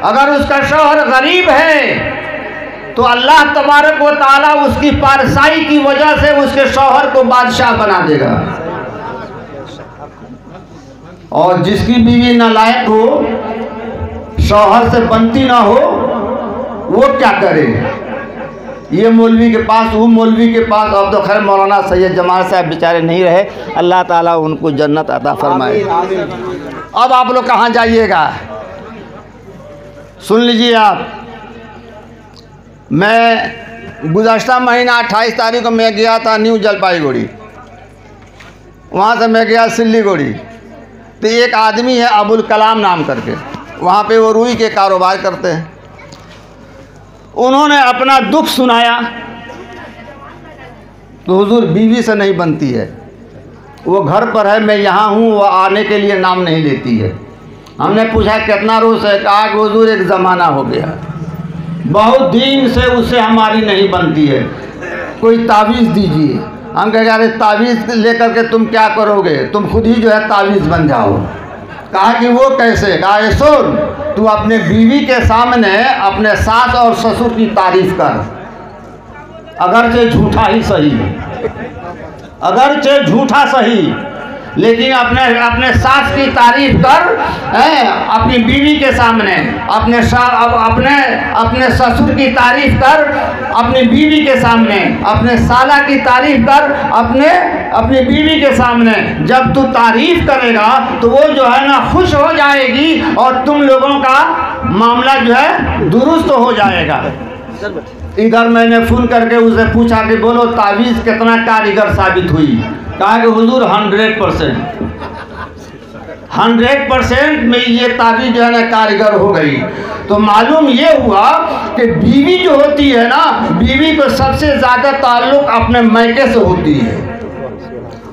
अगर उसका शौहर गरीब है तो अल्लाह तबारक व तआला उसकी पारसाई की वजह से उसके शौहर को बादशाह बना देगा। और जिसकी बीवी नालायक हो, शौहर से बनती ना हो, वो क्या करे? ये मौलवी के पास, वो मौलवी के पास। अब तो खैर मौलाना सैयद जमाल साहब बेचारे नहीं रहे, अल्लाह ताला उनको जन्नत अता फरमाए। अब आप लोग कहाँ जाइएगा, सुन लीजिए आप। मैं गुज़श्ता महीना 28 तारीख को मैं गया था न्यू जलपाईगुड़ी, वहाँ से मैं गया सिल्लीगुड़ी। तो एक आदमी है अबुल कलाम नाम करके, वहाँ पे वो रुई के कारोबार करते हैं। उन्होंने अपना दुख सुनाया तो हुजूर बीवी से नहीं बनती है, वो घर पर है, मैं यहाँ हूँ, वो आने के लिए नाम नहीं लेती है। हमने पूछा कितना रोज़ है, कहा कि हुजूर एक ज़माना हो गया, बहुत दिन से उससे हमारी नहीं बनती है, कोई तावीज़ दीजिए। हम कह अरे तावीज़ लेकर के तुम क्या करोगे, तुम खुद ही जो है तावीज़ बन जाओ। कहा कि वो कैसे? कहा ये सुन, तू अपने बीवी के सामने अपने सास और ससुर की तारीफ़ कर, अगरचे झूठा ही सही, अगरचे झूठा सही, लेकिन अपने सास की तारीफ़ कर, अपनी बीवी के सामने, अपने ससुर की तारीफ़ कर अपनी बीवी के सामने, अपने साला की तारीफ़ कर अपनी बीवी के सामने। जब तू तारीफ़ करेगा तो वो जो है ना खुश हो जाएगी और तुम लोगों का मामला जो है दुरुस्त हो जाएगा। इधर मैंने फ़ोन करके उसे पूछा कि बोलो तावीज़ कितना कारीगर साबित हुई? कहा कि हुजूर 100%। 100% में ये ताबीज़ जो है ना कारीगर हो गई। तो मालूम ये हुआ कि बीवी जो होती है ना, बीवी को सबसे ज़्यादा ताल्लुक़ अपने मायके से होती है,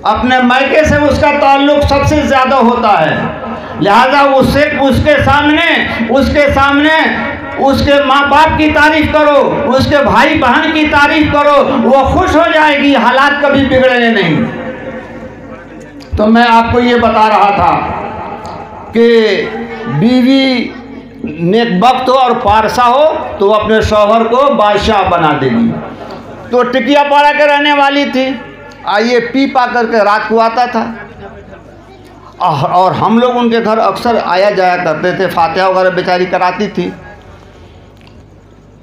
अपने मायके से उसका ताल्लुक़ सबसे ज़्यादा होता है। लिहाजा उसके सामने उसके माँ बाप की तारीफ़ करो, उसके भाई बहन की तारीफ़ करो, वो खुश हो जाएगी, हालात कभी बिगड़ेंगे नहीं। तो मैं आपको ये बता रहा था कि बीवी नेकबख्त हो और पारसा हो तो अपने शौहर को बादशाह बना देगी। तो टिकिया पाड़ा के रहने वाली थी, आइए पी पा करके रात को आता था और हम लोग उनके घर अक्सर आया जाया करते थे, फातिहा वगैरह बेचारी कराती थी।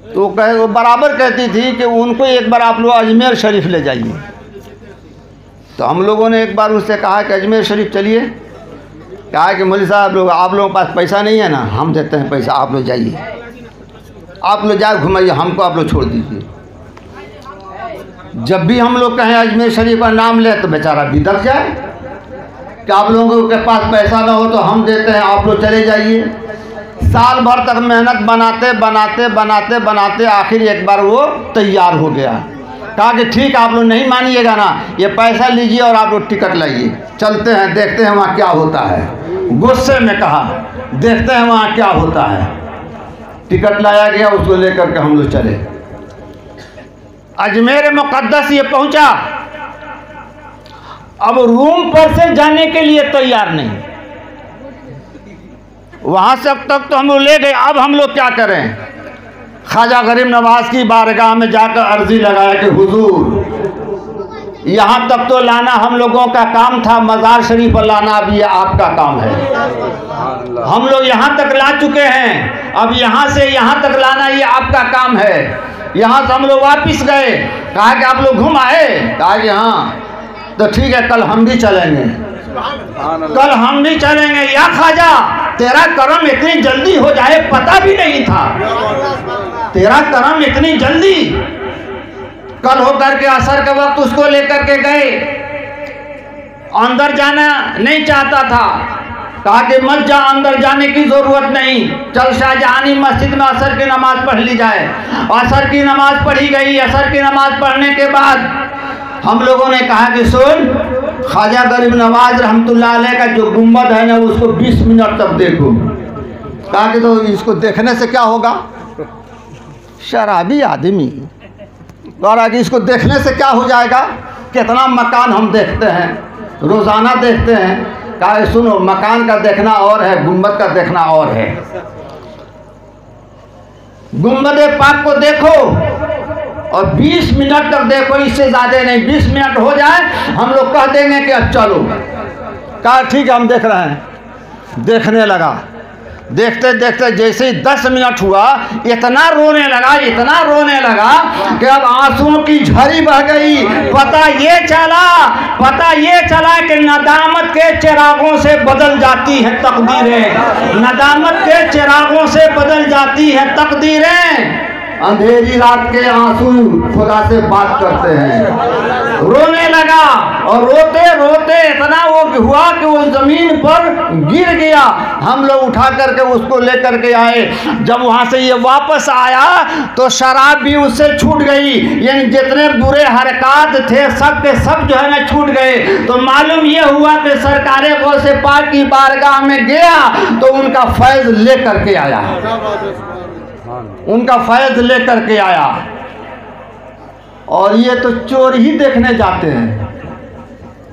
तो वो बराबर कहती थी कि उनको एक बार आप लोग अजमेर शरीफ ले जाइए। तो हम लोगों ने एक बार उससे कहा कि अजमेर शरीफ चलिए। कहा कि मौलवी साहब आप लोगों के पास पैसा नहीं है ना, हम देते हैं पैसा, आप लोग जाइए, आप लोग जाए घुमाइए, हमको आप लोग छोड़ दीजिए। जब भी हम लोग कहें अजमेर शरीफ का नाम ले तो बेचारा बिदक जाए कि आप लोगों के पास पैसा ना हो तो हम देते हैं, आप लोग चले जाइए। साल भर तक मेहनत बनाते आखिर एक बार वो तैयार हो गया। कहा कि ठीक आप लोग नहीं मानिएगा ना, ये पैसा लीजिए और आप लोग टिकट लाइए, चलते हैं, देखते हैं वहाँ क्या होता है। गुस्से में कहा देखते हैं वहाँ क्या होता है। टिकट लाया गया, उसको लेकर के हम लोग चले। अजमेर मुक़द्दस ये पहुँचा, अब रूम पर से जाने के लिए तैयार नहीं, वहाँ से अब तक तो हम लोग ले गए। अब हम लोग क्या करें? ख्वाजा गरीब नवाज की बारगाह में जाकर अर्जी लगाया कि हुजूर यहाँ तक तो लाना हम लोगों का काम था, मज़ार शरीफ पर लाना अब ये आपका काम है। हम लोग यहाँ तक ला चुके हैं, अब यहाँ से यहाँ तक लाना ये आपका काम है। यहाँ से हम लोग वापिस गए, कहा कि आप लोग घूम आए? कहा कि हाँ। तो ठीक है, कल हम भी चलेंगे, कल हम भी चलेंगे। या ख्वाजा तेरा करम इतनी जल्दी हो जाए पता भी नहीं था, तेरा करम इतनी जल्दी। कल होकर के असर के वक्त उसको लेकर के गए, अंदर जाना नहीं चाहता था। कहा कि मत जा, अंदर जाने की ज़रूरत नहीं, चल शाहजहानी मस्जिद में असर की नमाज़ पढ़ ली जाए। असर की नमाज़ पढ़ी गई। असर की नमाज़ पढ़ने के बाद हम लोगों ने कहा कि सुन, ख्वाजा गरीब नवाज रहमतुल्लाह अलैह का जो गुम्बद है ना, उसको 20 मिनट तक देखो। कहा कि तो इसको देखने से क्या होगा? शराबी आदमी कहा कि इसको देखने से क्या हो जाएगा? कितना मकान हम देखते हैं, रोज़ाना देखते हैं। कहा कि सुनो, मकान का देखना और है, गुम्बद का देखना और है। गुम्बद पाक को देखो और 20 मिनट तक देखो, इससे ज़्यादा नहीं। 20 मिनट हो जाए हम लोग कह देंगे कि अब चलो। कहा ठीक है, हम देख रहे हैं। देखने लगा, देखते देखते जैसे ही 10 मिनट हुआ, इतना रोने लगा कि अब आंसुओं की झड़ी बह गई। पता ये चला कि नदामत के चिरागों से बदल जाती है तकदीरें, नदामत के चिरागों से बदल जाती है तकदीरें। अंधेरी रात के आंसू खुदा से बात करते हैं। रोने लगा और रोते रोते इतना वो हुआ कि वो ज़मीन पर गिर गया। हम लोग उठा करके उसको लेकर के आए। जब वहाँ से ये वापस आया तो शराब भी उससे छूट गई, यानी जितने बुरे हरकत थे सब के सब जो है ना छूट गए। तो मालूम ये हुआ कि सरकारे गौस पाक की बारगाह में गया तो उनका फैज़ ले करके आया, उनका फैज़ ले करके आया। और ये तो चोर ही देखने जाते हैं,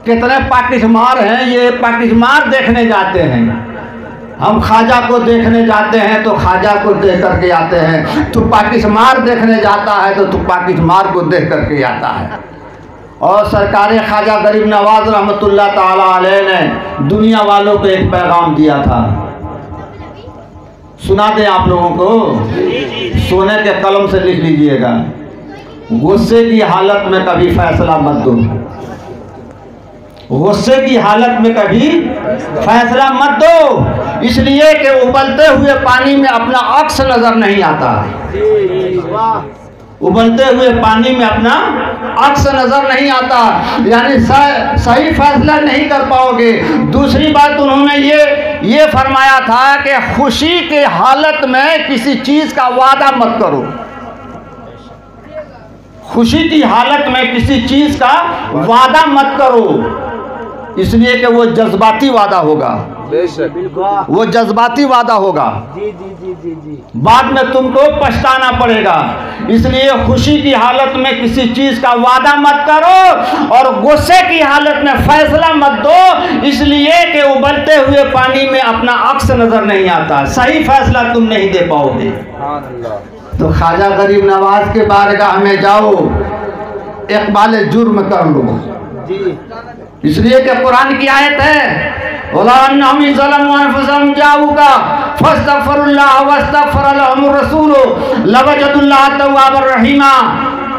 कितने पाकिस्मार हैं, ये पाकिस्मार देखने जाते हैं। हम ख्वाजा को देखने जाते हैं तो ख्वाजा को देख करके आते हैं, तो पाकिस्मार देखने जाता है तो पाकिस्मार को देख करके आता है। और सरकार ख्वाजा गरीब नवाज रहमतुल्लाह ताला अलैह ने दुनिया वालों को एक पैगाम दिया था, सुना दें आप लोगों को, सोने के कलम से लिख लीजिएगा। गुस्से की हालत में कभी फैसला मत दो, गुस्से की हालत में कभी फैसला मत दो, इसलिए कि उबलते हुए पानी में अपना अक्स नजर नहीं आता। उबलते हुए पानी में अपना अक्स नजर नहीं आता, यानी सही फैसला नहीं कर पाओगे। दूसरी बात उन्होंने ये फरमाया था कि खुशी की हालत में किसी चीज का वादा मत करो। खुशी की हालत में किसी चीज का वादा मत करो, इसलिए कि वो जज्बाती वादा होगा, वो जज्बाती वादा होगा, जी जी जी जी जी, बाद में तुमको पछताना पड़ेगा। इसलिए खुशी की हालत में किसी चीज का वादा मत करो और गुस्से की हालत में फैसला मत दो, इसलिए कि उबलते हुए पानी में अपना अक्स नजर नहीं आता, सही फैसला तुम नहीं दे पाओगे। तो ख्वाजा गरीब नवाज के बारगाह में जाओ, इक़बाल जुर्म कर लो जी, इसलिए कि कुरान की आयत है,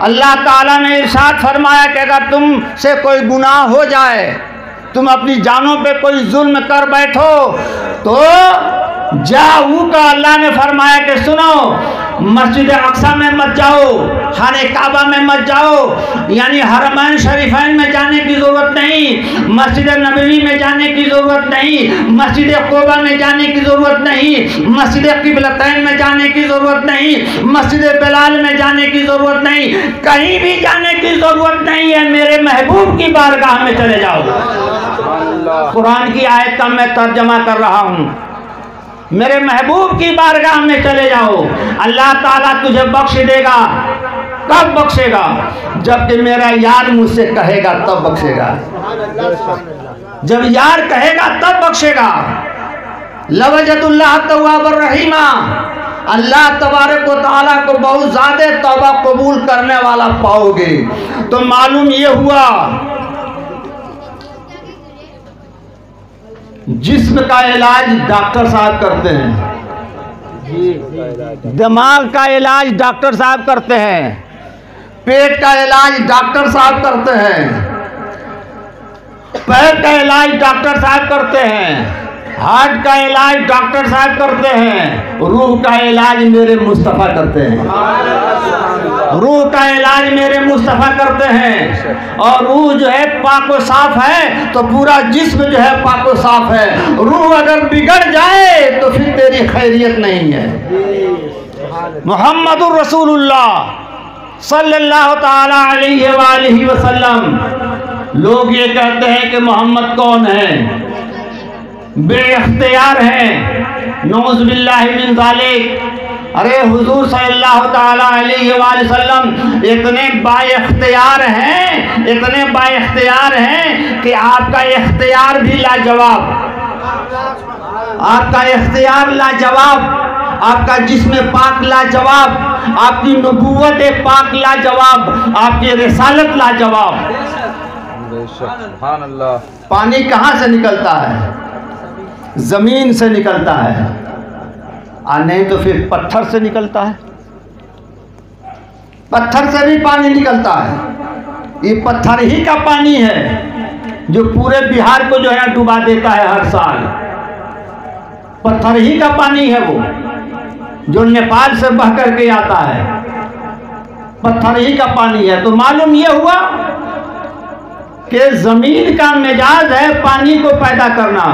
अल्लाह ताला ने इरशाद फरमाया कि अगर तुमसे कोई गुनाह हो जाए, तुम अपनी जानों पे कोई जुल्म कर बैठो, तो जाऊ का अल्लाह ने फरमाया कि सुनो, मस्जिद अक्सा में मत जाओ, खाने काबा में मत जाओ, यानी हरमैन शरीफैन में जाने की ज़रूरत नहीं, मस्जिद नबवी में जाने की ज़रूरत नहीं, मस्जिद क़ुबा में जाने की ज़रूरत नहीं, मस्जिद क़िबलतैन में जाने की ज़रूरत नहीं, मस्जिद बिलाल में जाने की ज़रूरत नहीं, कहीं भी जाने की ज़रूरत नहीं है, मेरे महबूब की बारगाह में चले जाओ। कुरान की आयत का मैं तर्जमा कर रहा हूँ, मेरे महबूब की बारगाह में चले जाओ, अल्लाह ताला तुझे बख्श देगा। कब बख्शेगा? जबकि मेरा यार मुझसे कहेगा तब बख्शेगा, जब यार कहेगा तब बख्शेगा। लवजदुल्लाह तव्वाबर रहीमा, अल्लाह तबारक व तआला को बहुत ज़्यादा तौबा कबूल करने वाला पाओगे। तो मालूम ये हुआ, जिस्म का इलाज डॉक्टर साहब करते हैं, दिमाग का इलाज डॉक्टर साहब करते हैं, पेट का इलाज डॉक्टर साहब करते हैं, पैर का इलाज डॉक्टर साहब करते हैं, हार्ट का इलाज डॉक्टर साहब करते हैं, रूह का इलाज मेरे मुस्तफ़ा करते हैं, रूह का इलाज मेरे मुस्तफ़ा करते हैं। और रूह जो है पाको साफ है तो पूरा जिस्म जो है पाको साफ है। रूह अगर बिगड़ जाए तो फिर तेरी खैरियत नहीं है। मुहम्मदुर रसूलुल्लाह सल्लल्लाहु ताला अलैहि वसल्लम, लोग ये कहते हैं कि मोहम्मद कौन है? बेइख्तियार हैं, नऊज़ बिल्लाहि मिन ज़ालिक। अरे हुजूर सल्लल्लाहु ताला अलैहि वसल्लम इतने बाइख्तियार हैं, इतने बाइख्तियार हैं कि आपका इख्तियार भी लाजवाब, आपका इख्तियार लाजवाब, आपका जिस्म पाक लाजवाब, आपकी नबूवत पाक लाजवाब, आपकी रिसालत लाजवाब। पानी कहाँ से निकलता है? जमीन से निकलता है, और नहीं तो फिर पत्थर से निकलता है। पत्थर से भी पानी निकलता है। ये पत्थर ही का पानी है जो पूरे बिहार को जो है डुबा देता है हर साल। पत्थर ही का पानी है वो, जो नेपाल से बह करके आता है, पत्थर ही का पानी है। तो मालूम ये हुआ कि जमीन का मिजाज है पानी को पैदा करना,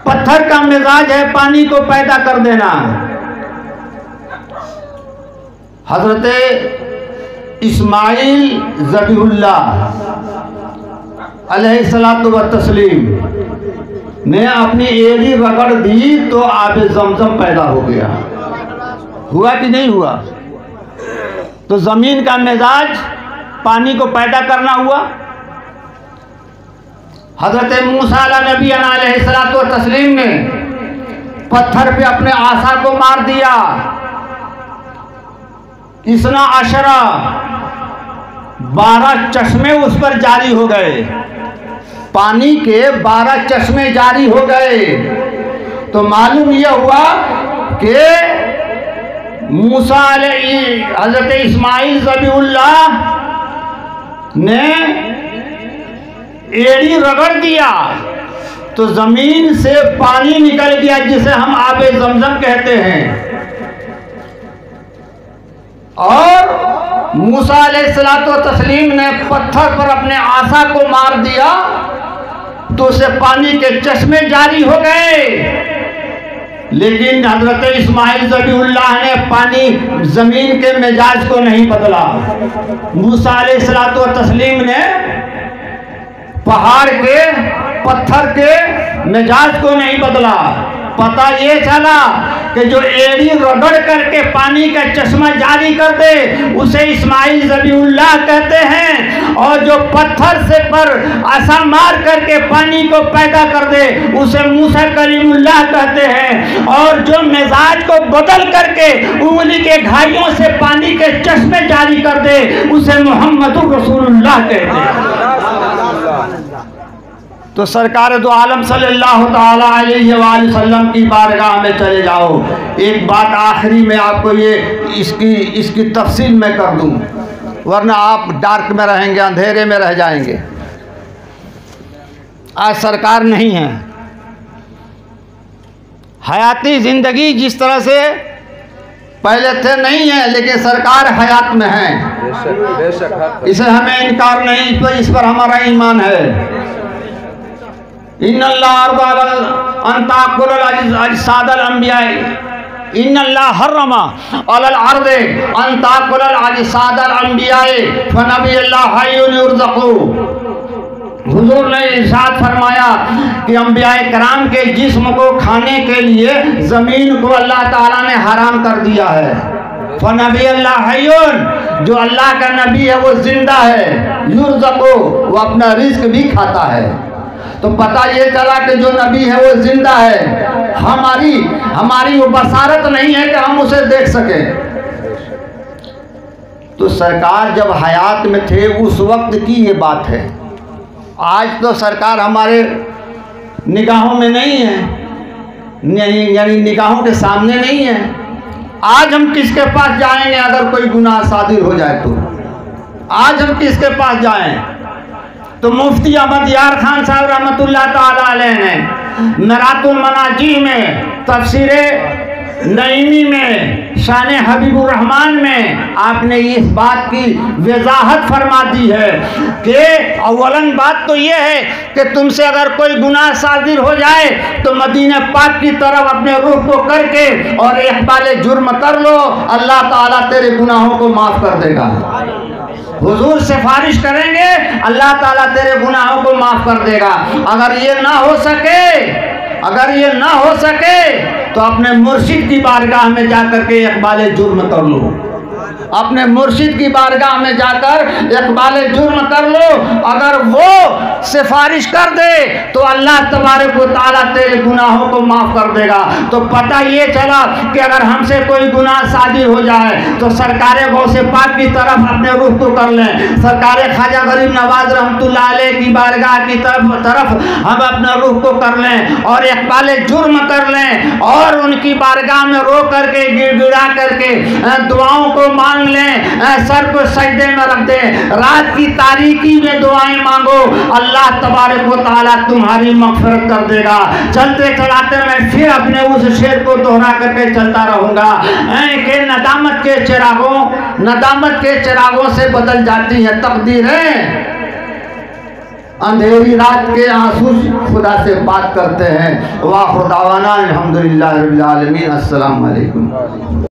पत्थर का मिजाज है पानी को पैदा कर देना। हजरत इस्माइल ज़बीहुल्लाह अलैहिस्सलातु व तस्लीम ने अपनी एड़ी रगड़ दी तो आबे ज़मज़म पैदा हो गया। हुआ कि नहीं हुआ? तो ज़मीन का मिजाज पानी को पैदा करना हुआ। हज़रत मूसा नबी अलैहिस्सलातु व तस्लीम ने पत्थर पे अपने आसा को मार दिया। इसना अशरा 12 चश्मे उस पर जारी हो गए, पानी के 12 चश्मे जारी हो गए। तो मालूम यह हुआ कि मूसा हज़रत इस्माइल ज़बीहुल्लाह ने एड़ी रगड़ दिया तो जमीन से पानी निकल गया, जिसे हम आबे ज़मज़म कहते हैं। और मूसा अलैहिस्सलातु व तस्लीम ने पत्थर पर अपने आसा को मार दिया तो उसे पानी के चश्मे जारी हो गए। लेकिन हजरत इस्माइल ज़बीहुल्लाह ने पानी जमीन के मिजाज को नहीं बदला। मूसा अलैहिस्सलातु व तस्लीम ने पहाड़ के पत्थर के मिजाज को नहीं बदला। पता ये चला कि जो एड़ी रगड़ करके पानी का चश्मा जारी कर दे उसे इस्माइल ज़बीहुल्लाह कहते हैं, और जो पत्थर से पर आसा मार करके पानी को पैदा कर दे उसे मूसा कलीमुल्लाह कहते हैं, और जो मिजाज को बदल करके उंगली के घाइयों से पानी के चश्मे जारी कर दे उसे मुहम्मदुर रसूलुल्लाह कहते हैं। तो सरकार दो आलम सल्लल्लाहु ताला अलैहि वसल्लम की बारगाह में चले जाओ। एक बात आखिरी में आपको ये इसकी तफसील मैं कर दूं, वरना आप डार्क में रहेंगे, अंधेरे में रह जाएंगे। आज सरकार नहीं है, हयाती ज़िंदगी जिस तरह से पहले थे नहीं है, लेकिन सरकार हयात में है, इसे हमें इनकार नहीं, इस पर हमारा ईमान है। इन्नल्लाह हर्रमा अलल अर्दे अन ताकुलल अजसादल अंबियाए फनबियल्लाह हय्युन युरज़क़ू। हुजूर ने इरशाद फरमाया कि अंबियाए कराम के जिस्म को खाने के लिए ज़मीन को अल्लाह ताला ने हराम कर दिया है। फनबियल्लाह हय्युन, जो अल्लाह का नबी है वो जिंदा है, युरज़क़ू, वो अपना रिस्क भी खाता है। तो पता ये चला कि जो नबी है वो जिंदा है। हमारी वो बसारत नहीं है कि हम उसे देख सकें। तो सरकार जब हयात में थे उस वक्त की ये बात है। आज तो सरकार हमारे निगाहों में नहीं है, यानी निगाहों के सामने नहीं है। आज हम किसके पास जाएंगे अगर कोई गुनाह सादिर हो जाए तो? आज हम किसके पास जाएं? तो मुफ्ती अहमद यार खान साहब रहमतुल्लाह ताला अलैह ने मरातुल मनाजी में, तफसीरे नईमी में, शान हबीबुर रहमान में आपने इस बात की वजाहत फरमा दी है कि अव्वलन बात तो यह है कि तुमसे अगर कोई गुनाह सादिर हो जाए तो मदीना पाक की तरफ अपने रुख को करके और इक़बाल जुर्म कर लो, अल्लाह ताला तेरे गुनाहों को माफ़ कर देगा। हुजूर सिफारिश करेंगे, अल्लाह ताला तेरे गुनाहों को माफ़ कर देगा। अगर ये ना हो सके तो अपने मुर्शिद की बारगाह में जाकर के इक़बाल जुर्म कर लो। अपने मुर्शिद की बारगाह में जाकर इक़बाल जुर्म कर लो। अगर वो सिफारिश कर दे तो अल्लाह तबारक व तआला तेरे गुनाहों को माफ़ कर देगा। तो पता ये चला कि अगर हमसे कोई गुनाह सादिर हो जाए तो सरकार गौसे पाक की तरफ अपने रुख को कर लें, सरकार ख्वाजा गरीब नवाज रहमतुल्लाह अलैह की बारगाह की तरफ हम अपना रुख को कर लें और इक़बाल जुर्म कर लें और उनकी बारगाह में रो करके गिड़गिड़ा करके दुआओं को मांग लें, सर को सजदे में रख दें, रात की तारीकी में दुआएं मांगो, अल्लाह तबारक व तआला तुम्हारी मग़फ़िरत कर देगा। चलते चलाते मैं फिर अपने उस शेर को दोहरा करके चलता रहूँगा कि नदामत के चिरागों से बदल जाती है तकदीरें, अंधेरी रात के आंसू खुदा से बात करते हैं। वाह खुदावाना अल्हम्दुलिल्लाह रब्बिल आलमीन। अस्सलाम वालेकुम।